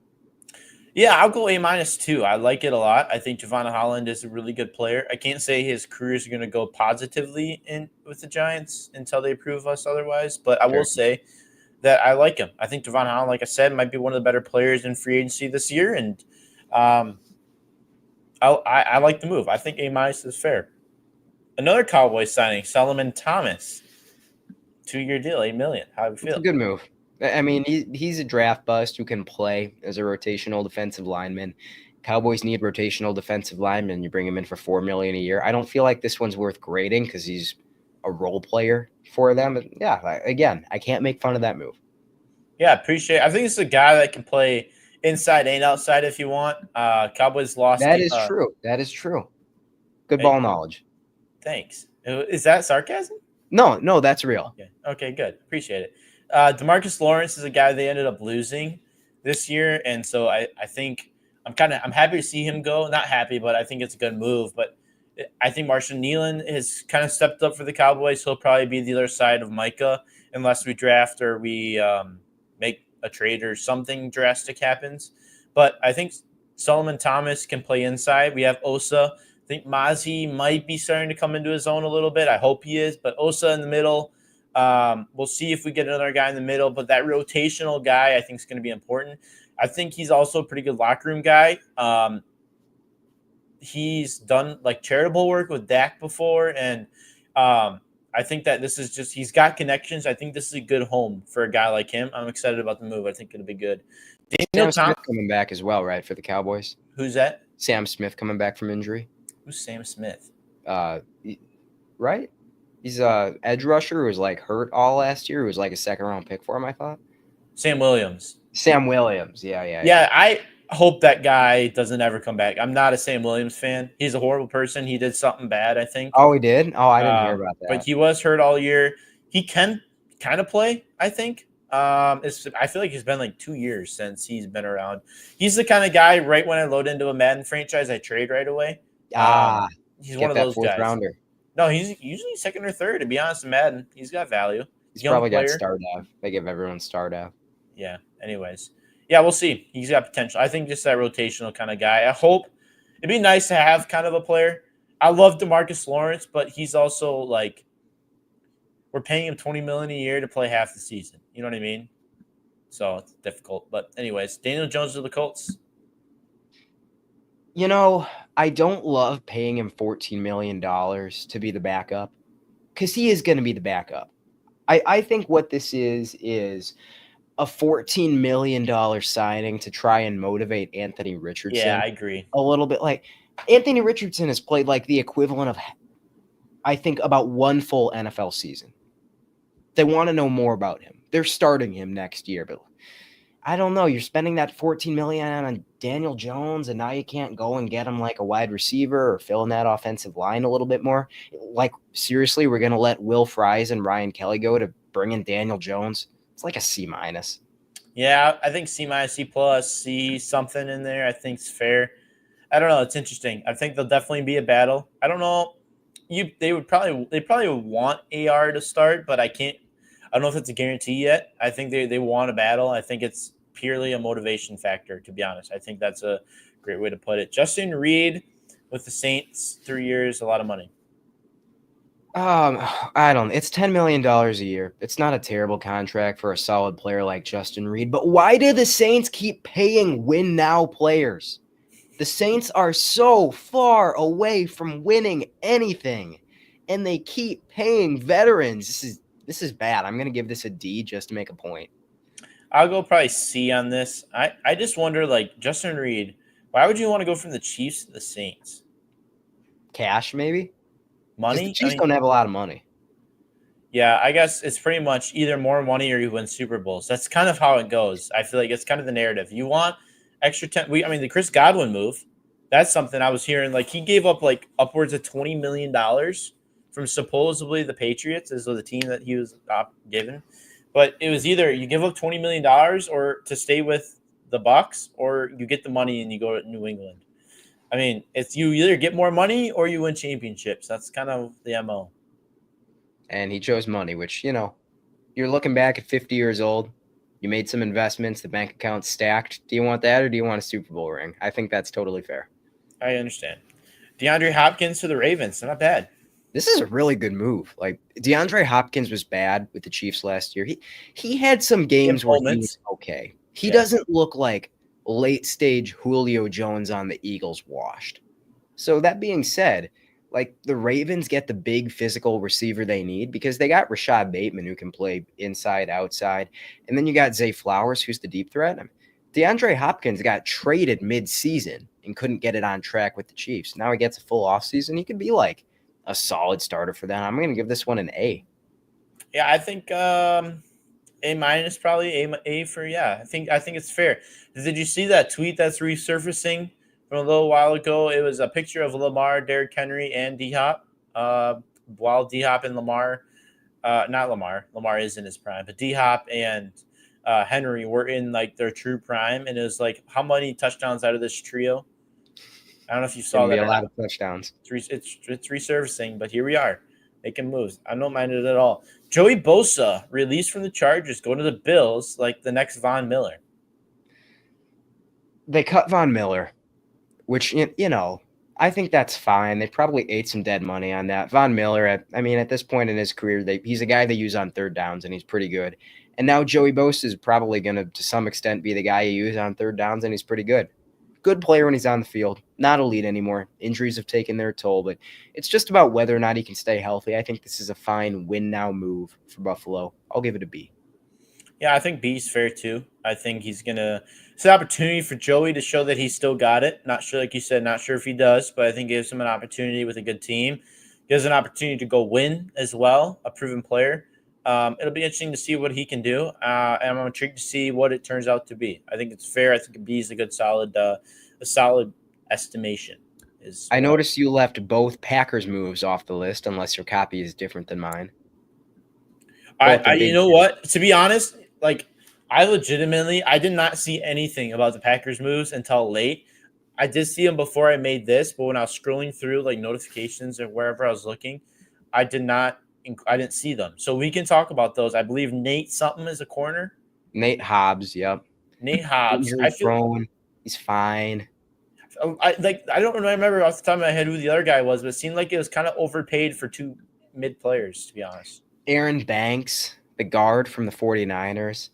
Yeah, I'll go A- too. I like it a lot. I think Javon Holland is a really good player. I can't say his career is going to go positively in with the Giants until they prove us otherwise, but I will say that I like him. I think Javon Holland, like I said, might be one of the better players in free agency this year, and I like the move. I think A- is fair. Another Cowboys signing, Solomon Thomas, 2-year deal, $8 million. How do you feel? It's a good move. I mean, he's a draft bust who can play as a rotational defensive lineman. Cowboys need rotational defensive linemen. You bring him in for $4 million a year. I don't feel like this one's worth grading because he's a role player for them. But yeah, again, I can't make fun of that move. Yeah, appreciate it. I think it's a guy that can play inside and outside if you want. Cowboys lost. That is true. That is true. Good ball knowledge. Thanks. Is that sarcasm? No, that's real. Okay, good. Appreciate it. DeMarcus Lawrence is a guy they ended up losing this year, and so I think I'm happy to see him go. Not happy, but I think it's a good move. But I think Marshawn Nealon has kind of stepped up for the Cowboys. He'll probably be the other side of Micah unless we draft or we make a trade or something drastic happens. But I think Solomon Thomas can play inside. We have Osa. I think Mozzie might be starting to come into his own a little bit. I hope he is. But Osa in the middle. We'll see if we get another guy in the middle. But that rotational guy I think is going to be important. I think he's also a pretty good locker room guy. He's done like charitable work with Dak before. And I think that this is just, he's got connections. I think this is a good home for a guy like him. I'm excited about the move. I think it'll be good. Sam Smith coming back as well, right, for the Cowboys? Who's that? Sam Smith coming back from injury. Who's Sam Smith? Right? He's a edge rusher who was like hurt all last year. Who was like a second-round pick for him, I thought. Sam Williams. Yeah. I hope that guy doesn't ever come back. I'm not a Sam Williams fan. He's a horrible person. He did something bad, I think. Oh, he did? Oh, I didn't hear about that. But he was hurt all year. He can kind of play, I think. I feel like it's been like 2 years since he's been around. He's the kind of guy. Right when I load into a Madden franchise, I trade right away. He's one Get of that those fourth guys. rounder. No, he's usually second or third. To be honest, in Madden, he's got value. He's Young probably got player. star dev. They give everyone star dev. Yeah. Anyways, yeah, we'll see. He's got potential. I think just that rotational kind of guy. I hope it'd be nice to have kind of a player. I love DeMarcus Lawrence, but he's also like we're paying him $20 million a year to play half the season. You know what I mean? So it's difficult. But anyways, Daniel Jones of the Colts. You know, I don't love paying him $14 million to be the backup because he is going to be the backup. I think what this is a $14 million signing to try and motivate Anthony Richardson. Yeah, I agree. A little bit. Like Anthony Richardson has played like the equivalent of, I think, about one full NFL season. They want to know more about him. They're starting him next year, but I don't know. You're spending that $14 million on Daniel Jones, and now you can't go and get him like a wide receiver or fill in that offensive line a little bit more. Like, seriously, we're going to let Will Fries and Ryan Kelly go to bring in Daniel Jones? It's like a C-. Yeah, I think C-, C+, C something in there. I think it's fair. I don't know. It's interesting. I think there'll definitely be a battle. I don't know. They probably would want AR to start, but I don't know if it's a guarantee yet. I think they want a battle. I think it's purely a motivation factor, to be honest. I think that's a great way to put it. Justin Reed with the Saints, 3 years, a lot of money. It's $10 million a year. It's not a terrible contract for a solid player like Justin Reed, but why do the Saints keep paying win now players? The Saints are so far away from winning anything, and they keep paying veterans. This is bad. I'm going to give this a D just to make a point. I'll go probably C on this. I just wonder, like, Justin Reed, why would you want to go from the Chiefs to the Saints? Cash, maybe? Money? The Chiefs don't have a lot of money. Yeah, I guess it's pretty much either more money or you win Super Bowls. That's kind of how it goes. I feel like it's kind of the narrative. You want extra 10. The Chris Godwin move, that's something I was hearing. Like, he gave up like upwards of $20 million from supposedly the Patriots as the team that he was given. But it was either you give up $20 million or to stay with the Bucs, or you get the money and you go to New England. I mean, it's you either get more money or you win championships. That's kind of the MO. And he chose money, which, you're looking back at 50 years old. You made some investments. The bank account's stacked. Do you want that or do you want a Super Bowl ring? I think that's totally fair. I understand. DeAndre Hopkins to the Ravens. Not bad. This is a really good move. Like, DeAndre Hopkins was bad with the Chiefs last year. He had some games where he was okay. He doesn't look like late-stage Julio Jones on the Eagles washed. So that being said, like, the Ravens get the big physical receiver they need because they got Rashad Bateman who can play inside, outside. And then you got Zay Flowers, who's the deep threat. DeAndre Hopkins got traded mid-season and couldn't get it on track with the Chiefs. Now he gets a full offseason. He could be like a solid starter for them. I'm going to give this one an A. Yeah, I think A- probably A for, yeah. I think it's fair. Did you see that tweet that's resurfacing from a little while ago? It was a picture of Lamar, Derrick Henry, and D-Hop. While D-Hop and Lamar, not Lamar. Lamar is in his prime, but D-Hop and Henry were in like their true prime, and it was like, how many touchdowns out of this trio? I don't know if you saw that. A lot of touchdowns. It's resurfacing, but here we are making moves. I don't mind it at all. Joey Bosa released from the Chargers, going to the Bills, like the next Von Miller. They cut Von Miller, which, I think that's fine. They probably ate some dead money on that. Von Miller, at this point in his career, he's a guy they use on third downs, and he's pretty good. And now Joey Bosa is probably going to some extent, be the guy you use on third downs, and he's pretty good. Good player when he's on the field. Not elite anymore. Injuries have taken their toll, but it's just about whether or not he can stay healthy. I think this is a fine win-now move for Buffalo. I'll give it a B. Yeah, I think B's fair too. I think it's an opportunity for Joey to show that he's still got it. Not sure, like you said, not sure if he does, but I think it gives him an opportunity with a good team. Gives an opportunity to go win as well, a proven player. It'll be interesting to see what he can do, and I'm intrigued to see what it turns out to be. I think it's fair. I think a B is a good, solid estimation. I noticed you left both Packers moves off the list, unless your copy is different than mine. You know what? To be honest, I legitimately, I did not see anything about the Packers moves until late. I did see them before I made this, but when I was scrolling through like notifications or wherever I was looking, I didn't see them. So we can talk about those. I believe Nate something is a corner. Nate Hobbs, yep. Nate Hobbs. Injury prone. He's fine. I don't remember off the top of my head who the other guy was, but it seemed like it was kind of overpaid for two mid players, to be honest. Aaron Banks, the guard from the 49ers.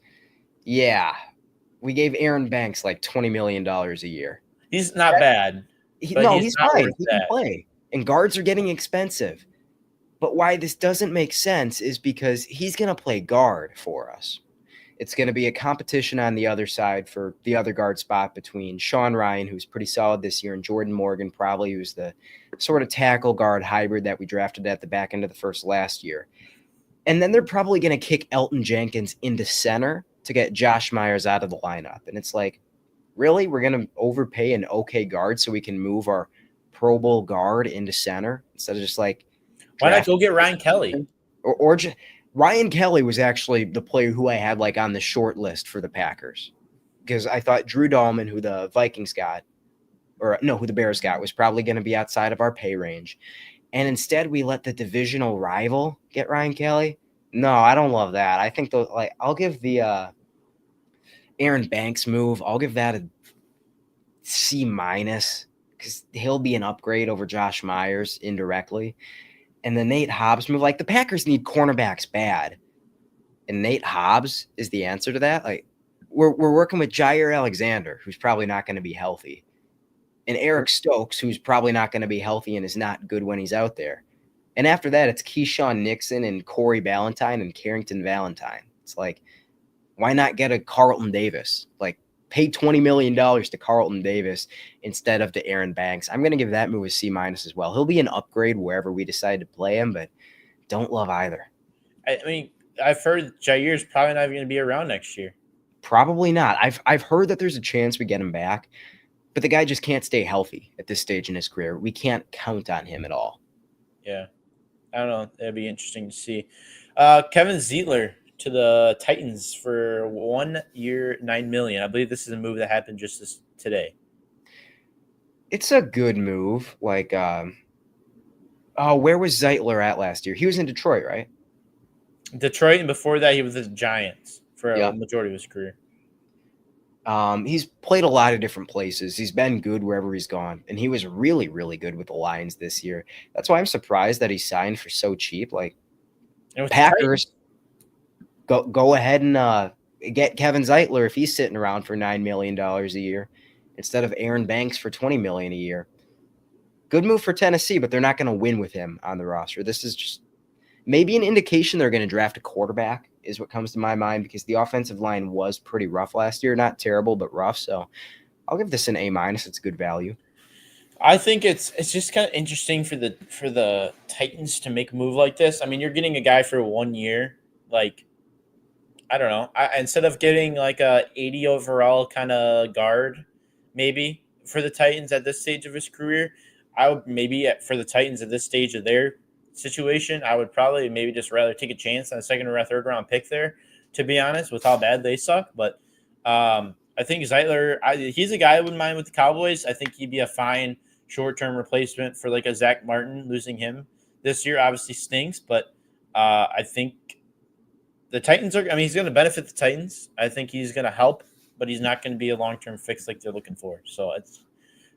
Yeah. We gave Aaron Banks like $20 million a year. He's not bad. He's fine. He can play. And guards are getting expensive. But why this doesn't make sense is because he's going to play guard for us. It's going to be a competition on the other side for the other guard spot between Sean Ryan, who's pretty solid this year, and Jordan Morgan, probably who's the sort of tackle guard hybrid that we drafted at the back end of the first last year. And then they're probably going to kick Elton Jenkins into center to get Josh Myers out of the lineup. And it's like, really? We're going to overpay an okay guard so we can move our Pro Bowl guard into center instead of just like, why not go get Ryan Kelly? Or Ryan Kelly was actually the player who I had like on the short list for the Packers because I thought Drew Dahlman, who the Vikings got, who the Bears got, was probably going to be outside of our pay range. And instead we let the divisional rival get Ryan Kelly. No, I don't love that. I think I'll give the Aaron Banks move, I'll give that a C- because he'll be an upgrade over Josh Myers indirectly. And the Nate Hobbs move, like the Packers need cornerbacks bad. And Nate Hobbs is the answer to that. Like we're working with Jair Alexander, who's probably not going to be healthy. And Eric Stokes, who's probably not going to be healthy and is not good when he's out there. And after that, it's Keyshawn Nixon and Corey Ballantyne and Carrington Valentine. It's like, why not get a Carlton Davis? Like pay $20 million to Carlton Davis instead of to Aaron Banks. I'm going to give that move a C- as well. He'll be an upgrade wherever we decide to play him, but don't love either. I mean, I've heard Jair's probably not even going to be around next year. Probably not. I've heard that there's a chance we get him back, but the guy just can't stay healthy at this stage in his career. We can't count on him at all. Yeah. I don't know. That'd be interesting to see. Kevin Zeitler to the Titans for 1 year, $9 million. I believe this is a move that happened just today. It's a good move. Like, where was Zeitler at last year? He was in Detroit, right? Detroit, and before that, he was with the Giants for a majority of his career. He's played a lot of different places. He's been good wherever he's gone, and he was really, really good with the Lions this year. That's why I'm surprised that he signed for so cheap. Like, Packers, go ahead and get Kevin Zeitler if he's sitting around for $9 million a year instead of Aaron Banks for $20 million a year. Good move for Tennessee, but they're not going to win with him on the roster. This is just maybe an indication they're going to draft a quarterback is what comes to my mind because the offensive line was pretty rough last year. Not terrible, but rough. So I'll give this an A-. It's good value. I think it's just kind of interesting for the Titans to make a move like this. I mean, you're getting a guy for 1 year. Like, I don't know. Instead of getting like a 80 overall kind of guard, maybe for the Titans at this stage of his career, I would for the Titans at this stage of their situation, I would probably maybe just rather take a chance on a second or a third round pick there, to be honest, with how bad they suck. But I think Zeitler, he's a guy I wouldn't mind with the Cowboys. I think he'd be a fine short-term replacement for like a Zach Martin. Losing him this year obviously stinks, but I think the Titans he's going to benefit the Titans. I think he's going to help, but he's not going to be a long-term fix like they're looking for. So I'll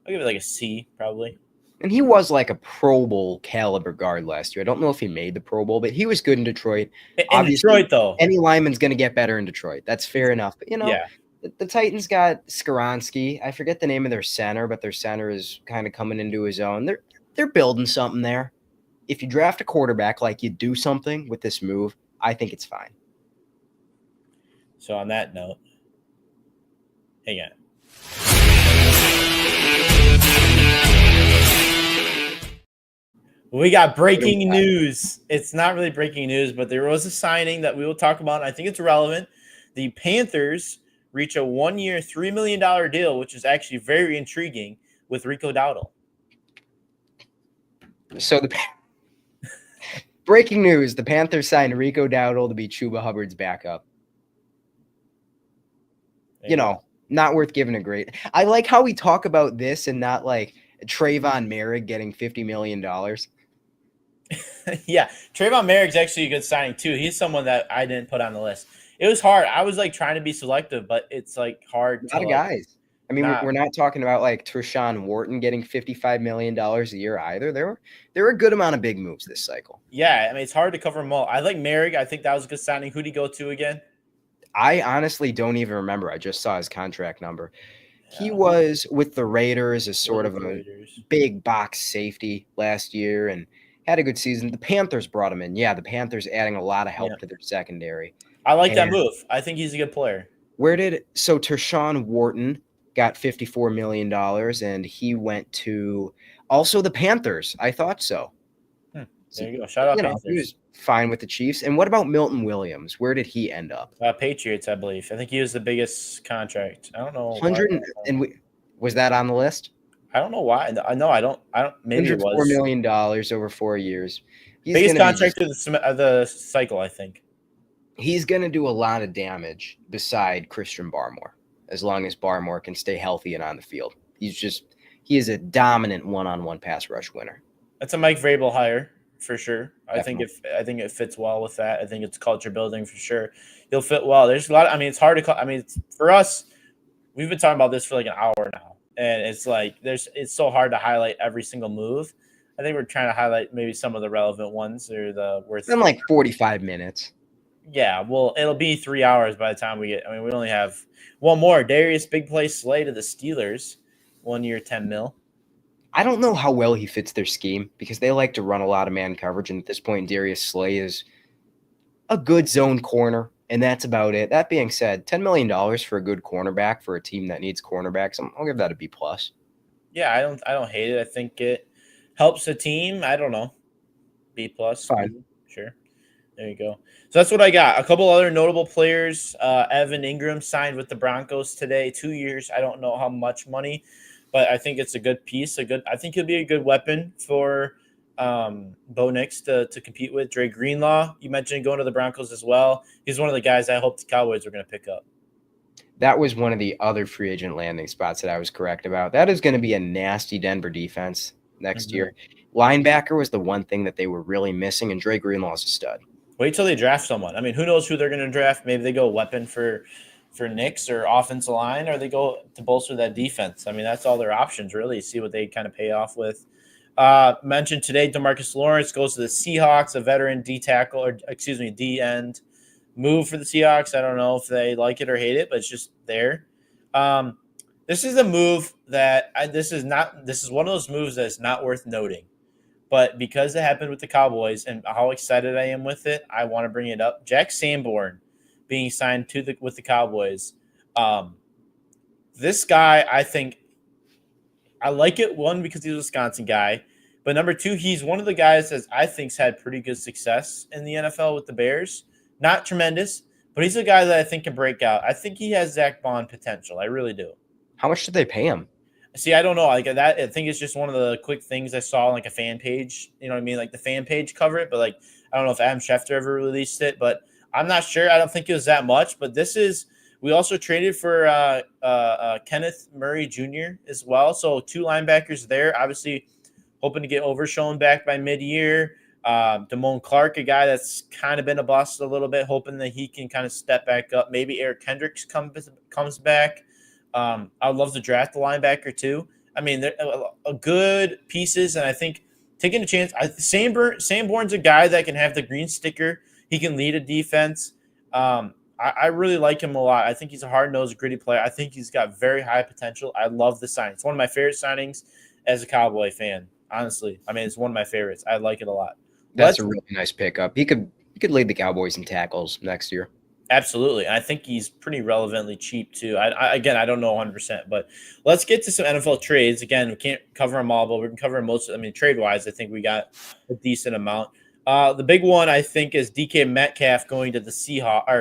give it like a C probably. And he was like a Pro Bowl caliber guard last year. I don't know if he made the Pro Bowl, but he was good in Detroit. Obviously, Detroit, though. Any lineman's going to get better in Detroit. That's fair enough. But, the Titans got Skoronski. I forget the name of their center, but their center is kind of coming into his own. They're building something there. If you draft a quarterback like you do something with this move, I think it's fine. So on that note, hang on. We got breaking news. It's not really breaking news, but there was a signing that we will talk about. I think it's relevant. The Panthers reach a 1 year, $3 million deal, which is actually very intriguing, with Rico Dowdle. So breaking news, the Panthers signed Rico Dowdle to be Chuba Hubbard's backup. not worth giving a grade. I like how we talk about this and not like Trayvon Merrick getting $50 million. Yeah, Trayvon Merrick's actually a good signing too. He's someone that I didn't put on the list. It was hard. I was like trying to be selective, but it's like hard A to lot of like guys. I mean, not. we're not talking about like Tershawn Wharton getting $55 million a year either. There were a good amount of big moves this cycle. Yeah, I mean it's hard to cover them all. I like Merrick. I think that was a good signing. Who'd he go to again? I honestly don't even remember. I just saw his contract number. He Yeah, was with the Raiders as sort with of the a Raiders. big box safety last year and had a good season. The Panthers brought him in. Yeah, the Panthers adding a lot of help Yeah. to their secondary. I like that And move. I think he's a good player. so Tershawn Wharton got $54 million and he went to also the Panthers. I thought so. There you go. Shout out He Panthers. was fine with the Chiefs. And what about Milton Williams? Where did he end up? Patriots, I believe. I think he was the biggest contract. I don't know. 100 was that on the list? I don't know why. I know. I don't. Maybe it $104 was million over 4 years. biggest contract of the cycle. I think. He's going to do a lot of damage beside Christian Barmore, as long as Barmore can stay healthy and on the field. He is a dominant one-on-one pass rush winner. That's a Mike Vrabel hire for sure. Definitely. I think it fits well with that. I think it's culture building for sure. He'll fit well. There's a lot. I mean, it's hard to. For us, we've been talking about this for like an hour now, and it's like it's so hard to highlight every single move. I think we're trying to highlight maybe some of the relevant ones or the worth. In like 45 minutes. Yeah, well, it'll be 3 hours by the time we get. I mean, we only have one more. Darius big play Slay to the Steelers, 1 year, $10 million. I don't know how well he fits their scheme because they like to run a lot of man coverage, and at this point, Darius Slay is a good zone corner, and that's about it. That being said, $10 million for a good cornerback for a team that needs cornerbacks, I'll give that a B+. Yeah, I don't hate it. I think it helps the team. I don't know, B+. Fine. Sure. There you go. So that's what I got. A couple other notable players. Evan Ingram signed with the Broncos today, 2 years. I don't know how much money, but I think it's a good piece. I think he'll be a good weapon for Bo Nix to compete with. Dre Greenlaw, you mentioned going to the Broncos as well. He's one of the guys I hope the Cowboys are going to pick up. That was one of the other free agent landing spots that I was correct about. That is going to be a nasty Denver defense next year. Linebacker was the one thing that they were really missing, and Dre Greenlaw is a stud. Wait till they draft someone. I mean, who knows who they're going to draft? Maybe they go weapon for Knicks or offensive line, or they go to bolster that defense. I mean, that's all their options, really. See what they kind of pay off with. Mentioned today, DeMarcus Lawrence goes to the Seahawks, a veteran D end move for the Seahawks. I don't know if they like it or hate it, but it's just there. This is a move that this is one of those moves that's not worth noting. But because it happened with the Cowboys and how excited I am with it, I want to bring it up. Jack Sanborn being signed with the Cowboys. This guy, I think, I like it, one, because he's a Wisconsin guy. But number two, he's one of the guys that I think's had pretty good success in the NFL with the Bears. Not tremendous, but he's a guy that I think can break out. I think he has Zach Bond potential. I really do. How much did they pay him? See, I don't know. Like that, I think it's just one of the quick things I saw on like a fan page. You know what I mean? Like the fan page cover it, but like I don't know if Adam Schefter ever released it, but I'm not sure. I don't think it was that much. But we also traded for Kenneth Murray Jr. as well. So 2 linebackers there. Obviously, hoping to get Overshown back by mid-year. Damone Clark, a guy that's kind of been a bust a little bit, hoping that he can kind of step back up. Maybe Eric Kendricks comes back. I'd love to draft the linebacker too. I mean, they're a good pieces, and I think taking a chance. Sanborn's a guy that can have the green sticker. He can lead a defense. I really like him a lot. I think he's a hard-nosed, gritty player. I think he's got very high potential. I love the signing. It's one of my favorite signings as a Cowboy fan, honestly. I mean, it's one of my favorites. I like it a lot. That's a really nice pickup. He could lead the Cowboys in tackles next year. Absolutely. I think he's pretty relevantly cheap too. I don't know 100%, but let's get to some NFL trades. Again, we can't cover them all, but we can cover most. I mean, trade-wise, I think we got a decent amount. The big one, I think, is DK Metcalf going to the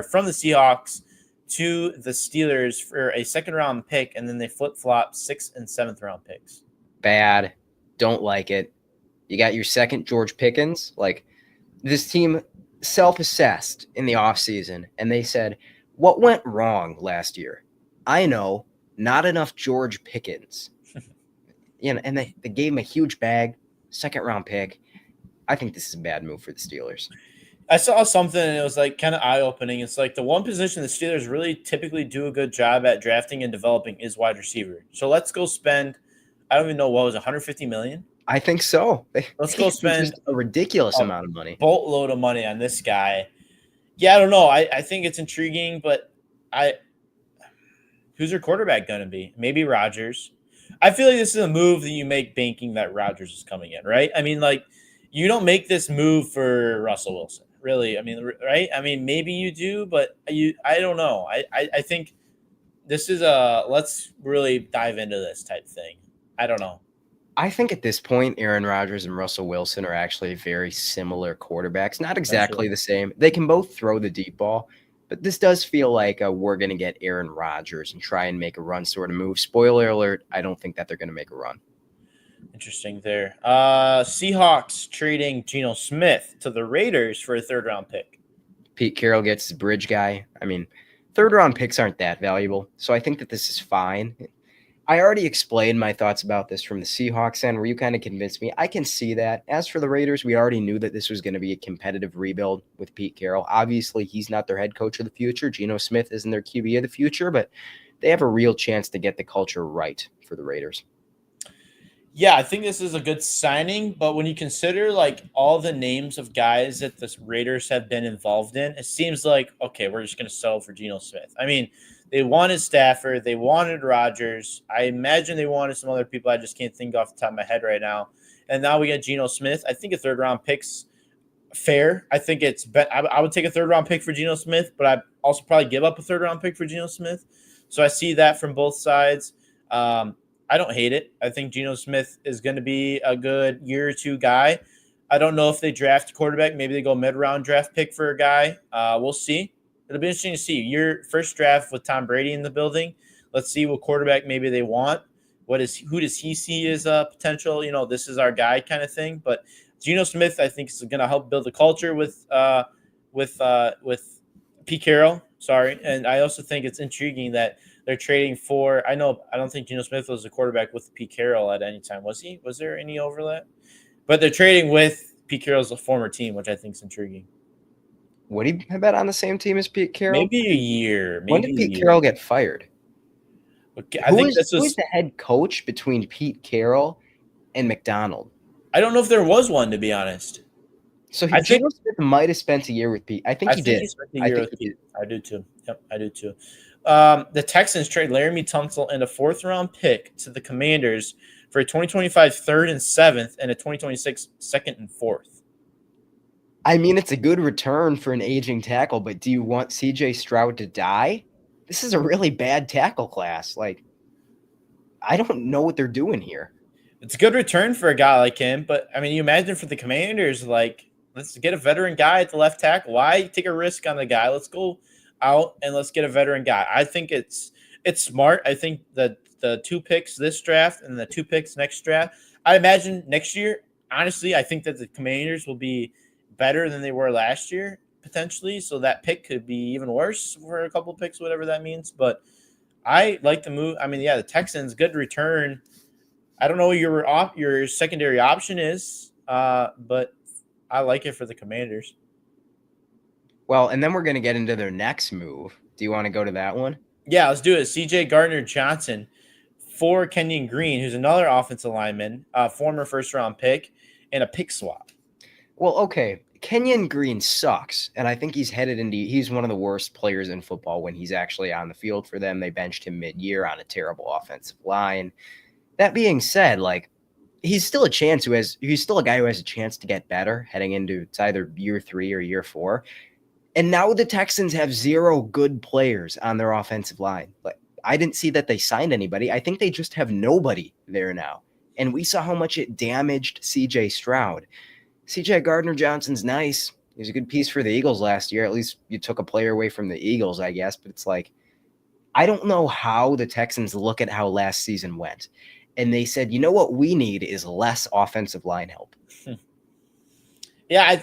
from the Seahawks to the Steelers for a second-round pick, and then they flip-flop 6th and 7th round picks. Bad. Don't like it. You got your second George Pickens. Like, this team self-assessed in the offseason, and they said, what went wrong last year? I know, not enough George Pickens. And they gave him a huge bag, second-round pick. I think this is a bad move for the Steelers. I saw something and it was like kind of eye-opening. It's like the one position the Steelers really typically do a good job at drafting and developing is wide receiver. So let's go spend, I don't even know what was it, $150 million? I think so. Let's go spend just a ridiculous amount of money. Boatload of money on this guy. Yeah, I don't know. I think it's intriguing, but who's your quarterback going to be? Maybe Rodgers. I feel like this is a move that you make banking that Rodgers is coming in, right? I mean, like, you don't make this move for Russell Wilson, really. I mean, right? I mean, maybe you do, but I don't know. I think this is let's really dive into this type thing. I don't know. I think at this point, Aaron Rodgers and Russell Wilson are actually very similar quarterbacks. Not exactly the same. They can both throw the deep ball, but this does feel like we're going to get Aaron Rodgers and try and make a run sort of move. Spoiler alert, I don't think that they're going to make a run. Interesting there. Seahawks trading Geno Smith to the Raiders for a third-round pick. Pete Carroll gets the bridge guy. I mean, third-round picks aren't that valuable, so I think that this is fine. I already explained my thoughts about this from the Seahawks end, where you kind of convinced me. I can see that. As for the Raiders, we already knew that this was going to be a competitive rebuild with Pete Carroll. Obviously, he's not their head coach of the future. Geno Smith isn't their QB of the future, but they have a real chance to get the culture right for the Raiders. Yeah, I think this is a good signing, but when you consider like all the names of guys that the Raiders have been involved in, it seems like, okay, we're just going to settle for Geno Smith. I mean, they wanted Stafford. They wanted Rodgers. I imagine they wanted some other people. I just can't think off the top of my head right now. And now we get Geno Smith. I think a third-round pick's fair. I think it's I would take a third-round pick for Geno Smith, but I'd also probably give up a third-round pick for Geno Smith. So I see that from both sides. I don't hate it. I think Geno Smith is going to be a good year or two guy. I don't know if they draft a quarterback. Maybe they go mid-round draft pick for a guy. We'll see. It'll be interesting to see. Your first draft with Tom Brady in the building. Let's see what quarterback maybe they want. Who does he see as a potential? This is our guy kind of thing. But Geno Smith, I think, is going to help build the culture with Pete Carroll. Sorry, and I also think it's intriguing that they're trading for. I don't think Geno Smith was a quarterback with Pete Carroll at any time. Was he? Was there any overlap? But they're trading with Pete Carroll's former team, which I think is intriguing. Would he have been on the same team as Pete Carroll? Maybe a year. When did Pete Carroll get fired? Okay, who is the head coach between Pete Carroll and McDonald? I don't know if there was one, to be honest. So Geno Smith might have spent a year with Pete. I think he did. He spent a year with Pete. I do too. Yep, I do too. The Texans trade Laramie Tunsil and a fourth-round pick to the Commanders for a 2025 third and seventh and a 2026 second and fourth. I mean, it's a good return for an aging tackle, but do you want C.J. Stroud to die? This is a really bad tackle class. Like, I don't know what they're doing here. It's a good return for a guy like him, but, I mean, you imagine for the Commanders, like, let's get a veteran guy at the left tackle. Why take a risk on the guy? Let's go out and let's get a veteran guy. I think it's smart. I think that the 2 picks this draft and the 2 picks next draft, I imagine next year, honestly, I think that the Commanders will be better than they were last year, potentially. So that pick could be even worse for a couple of picks, whatever that means. But I like the move. I mean, yeah, the Texans, good return. I don't know what your secondary option is, but I like it for the Commanders. Well, and then we're going to get into their next move. Do you want to go to that one? Yeah, let's do it. C.J. Gardner-Johnson for Kenyon Green, who's another offensive lineman, former first-round pick, and a pick swap. Well, okay. Kenyon Green sucks, and I think he's one of the worst players in football when he's actually on the field for them. They benched him mid-year on a terrible offensive line. That being said, like, he's still a guy who has a chance to get better heading into it's either year 3 or year 4. And now the Texans have 0 good players on their offensive line. Like, I didn't see that they signed anybody. I think they just have nobody there now. And we saw how much it damaged C.J. Stroud. C.J. Gardner-Johnson's nice. He was a good piece for the Eagles last year. At least you took a player away from the Eagles, I guess. But it's like, I don't know how the Texans look at how last season went. And they said, you know what we need is less offensive line help. Yeah,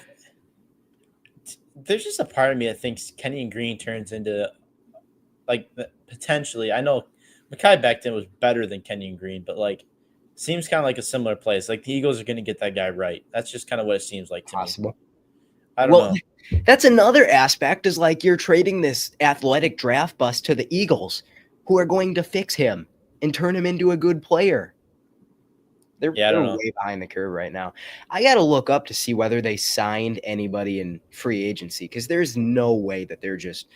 there's just a part of me that thinks Kenyon Green turns into, like, potentially. I know Mekhi Becton was better than Kenyon Green, but like seems kind of like a similar place. Like the Eagles are going to get that guy right. That's just kind of what it seems like to me. Possible. I don't know. That's another aspect is like you're trading this athletic draft bust to the Eagles, who are going to fix him and turn him into a good player. They're way behind the curve right now. I got to look up to see whether they signed anybody in free agency because there's no way that they're just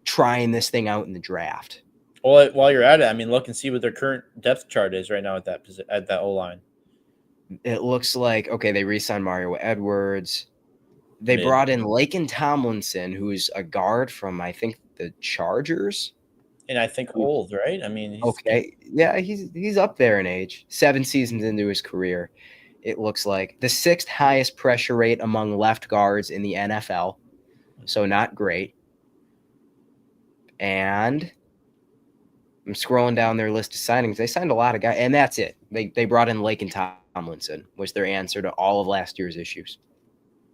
trying this thing out in the draft. Well, while you're at it, I mean, look and see what their current depth chart is right now at that O-line. It looks like, okay, they re-signed Mario Edwards. They brought in Laken Tomlinson, who's a guard from, I think, the Chargers. And I think old, right? I mean, he's up there in age. 7 seasons into his career. It looks like the 6th highest pressure rate among left guards in the NFL. So not great. And I'm scrolling down their list of signings. They signed a lot of guys, and that's it. They brought in Laken Tomlinson, was their answer to all of last year's issues.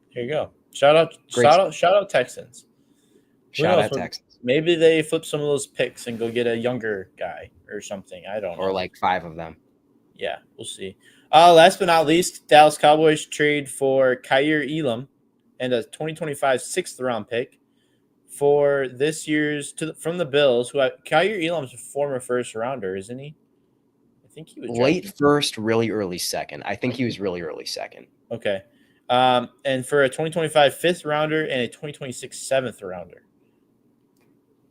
Here you go. Shout out Texans. Shout out Texans. Maybe they flip some of those picks and go get a younger guy or something. I don't know. Or like 5 of them. Yeah, we'll see. Last but not least, Dallas Cowboys trade for Kaiir Elam and a 2025 6th round pick for this year's from the Bills. Kaiir Elam's a former first rounder, isn't he? I think he was late first, really early second. I think he was really early second. Okay. And for a 2025 5th rounder and a 2026 7th rounder.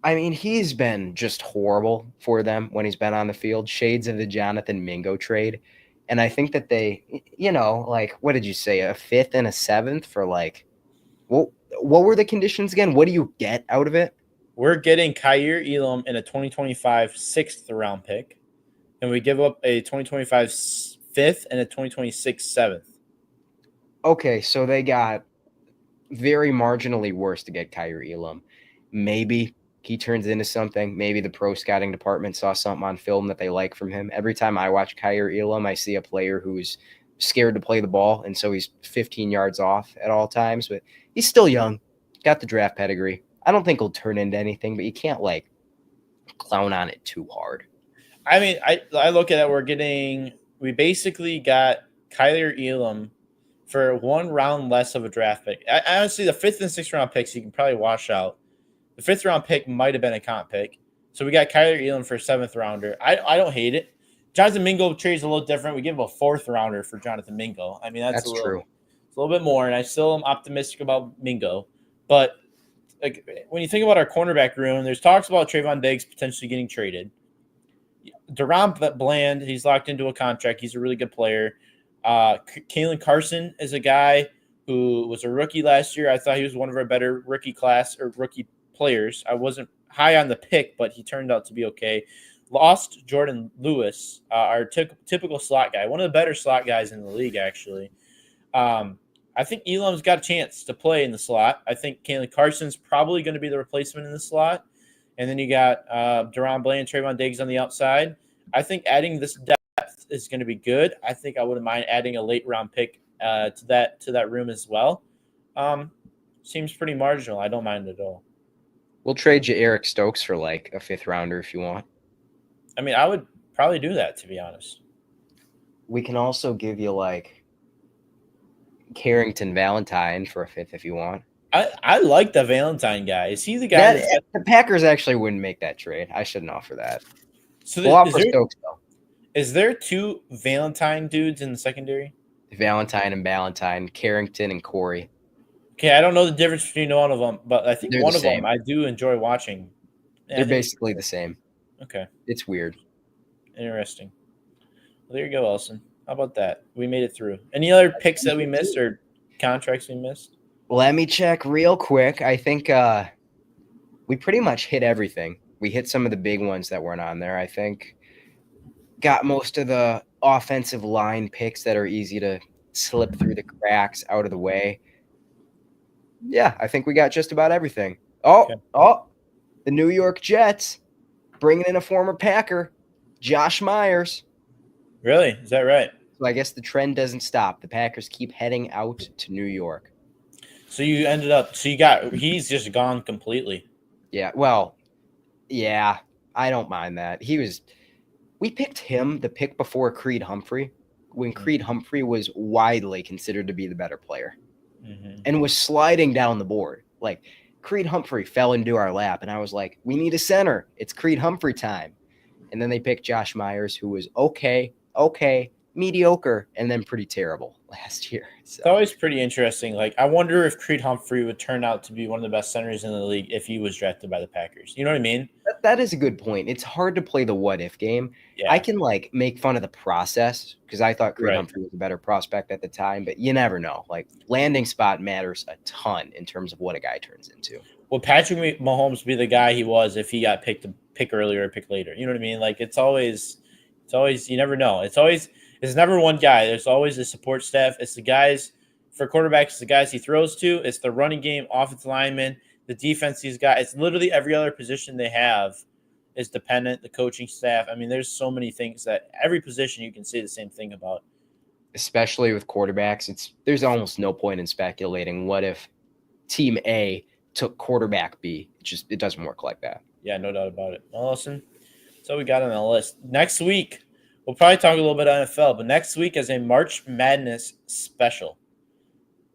I mean, he's been just horrible for them when he's been on the field. Shades of the Jonathan Mingo trade. And I think that they, like, what did you say? A 5th and a 7th for like, what were the conditions again? What do you get out of it? We're getting Kaiir Elam in a 2025 6th round pick. And we give up a 2025 5th and a 2026 7th. Okay, so they got very marginally worse to get Kaiir Elam. Maybe he turns into something. Maybe the pro scouting department saw something on film that they like from him. Every time I watch Kaiir Elam, I see a player who's scared to play the ball, and so he's 15 yards off at all times. But he's still young, got the draft pedigree. I don't think he'll turn into anything, but you can't, like, clown on it too hard. I mean, I look at it, we basically got Kaiir Elam for 1 round less of a draft pick. Honestly, the 5th and 6th round picks you can probably wash out. The 5th round pick might have been a comp pick. So we got Kaiir Elam for a 7th rounder. I don't hate it. Jonathan Mingo trades a little different. We give him a 4th rounder for Jonathan Mingo. I mean, that's true. It's a little bit more, and I still am optimistic about Mingo. But like when you think about our cornerback room, there's talks about Trayvon Diggs potentially getting traded. Deron Bland, he's locked into a contract. He's a really good player. Kalen Carson is a guy who was a rookie last year. I thought he was one of our better rookie players. I wasn't high on the pick, but he turned out to be okay. Lost Jordan Lewis, our typical slot guy, one of the better slot guys in the league, actually. I think Elam's got a chance to play in the slot. I think Kalen Carson's probably going to be the replacement in the slot. And then you got Deron Bland, Trayvon Diggs on the outside. I think adding this depth is going to be good. I think I wouldn't mind adding a late round pick to that room as well. Seems pretty marginal. I don't mind at all. We'll trade you Eric Stokes for like a 5th rounder if you want. I mean, I would probably do that, to be honest. We can also give you like Carrington Valentine for a 5th if you want. I like the Valentine guy. Is he the guy? The Packers actually wouldn't make that trade. I shouldn't offer that. So we'll offer Stokes, though. Is there 2 Valentine dudes in the secondary? Valentine and Valentine, Carrington and Corey. Okay, I don't know the difference between one of them, but I think one of them I do enjoy watching. They're basically the same. Okay. It's weird. Interesting. Well, there you go, Elson. How about that? We made it through. Any other picks that we missed or contracts we missed? Let me check real quick. I think we pretty much hit everything. We hit some of the big ones that weren't on there, I think. Got most of the offensive line picks that are easy to slip through the cracks out of the way. Yeah, I think we got just about everything. The New York Jets bringing in a former Packer, Josh Myers. Really? Is that right? So I guess the trend doesn't stop. The Packers keep heading out to New York. So he's just gone completely. Yeah, well, Yeah, I don't mind that. We picked him the pick before Creed Humphrey, when Creed Humphrey was widely considered to be the better player and was sliding down the board. Like, Creed Humphrey fell into our lap, and I was like, we need a center. It's Creed Humphrey time. And then they picked Josh Myers, who was okay, mediocre, and then pretty terrible last year. So It's always pretty interesting. Like, I wonder if Creed Humphrey would turn out to be one of the best centers in the league if he was drafted by the Packers. You know what I mean? that is a good point. It's hard to play the what if game. Yeah. I can like make fun of the process because I thought Creed Right. Humphrey was a better prospect at the time, but you never know. Like, landing spot matters a ton in terms of what a guy turns into. Will Patrick Mahomes be the guy he was if he got picked earlier or pick later? You know what I mean? Like, it's always you never know. It's never one guy. There's always a support staff. It's the guys for quarterbacks, it's the guys he throws to. It's the running game, offensive lineman, the defense he's got. It's literally every other position they have is dependent. The coaching staff. I mean, there's so many things that every position you can say the same thing about. Especially with quarterbacks, there's almost no point in speculating what if team A took quarterback B. It doesn't work like that. Yeah, no doubt about it. Well, listen, that's all we got on the list. Next week, we'll probably talk a little bit NFL, but next week is a March Madness special.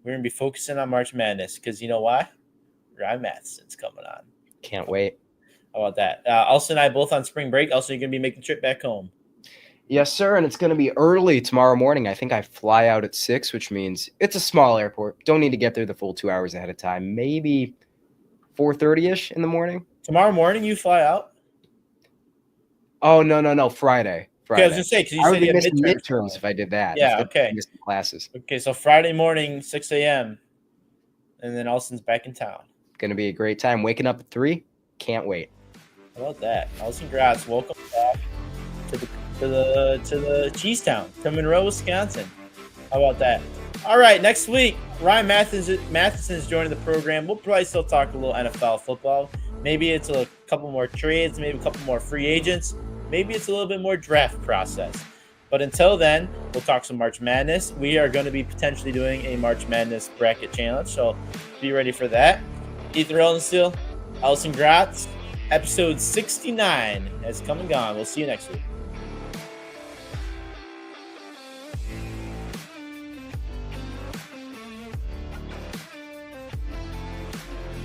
We're going to be focusing on March Madness because you know why? Ryan Matheson's coming on. Can't wait. How about that? Elsa and I both on spring break. Elsa, you're going to be making the trip back home. Yes, sir, and it's going to be early tomorrow morning. I think I fly out at 6, which means it's a small airport. Don't need to get there the full 2 hours ahead of time. Maybe 4:30-ish in the morning. Tomorrow morning, you fly out? Oh, no, Friday. Okay, I was going to say, because you I said would you be had missing midterms. midterms if I did that. Yeah, instead of okay. missing classes. Okay, so Friday morning, 6 a.m., and then Elson's back in town. Going to be a great time. Waking up at 3. Can't wait. How about that? Elson Gratz, welcome back to the Cheese Town, to Monroe, Wisconsin. How about that? All right, next week, Ryan Matheson's joining the program. We'll probably still talk a little NFL football. Maybe it's a couple more trades, maybe a couple more free agents. Maybe it's a little bit more draft process. But until then, we'll talk some March Madness. We are going to be potentially doing a March Madness bracket challenge, so be ready for that. Ethan Ellensteel, Elson Gratz, episode 69 has come and gone. We'll see you next week.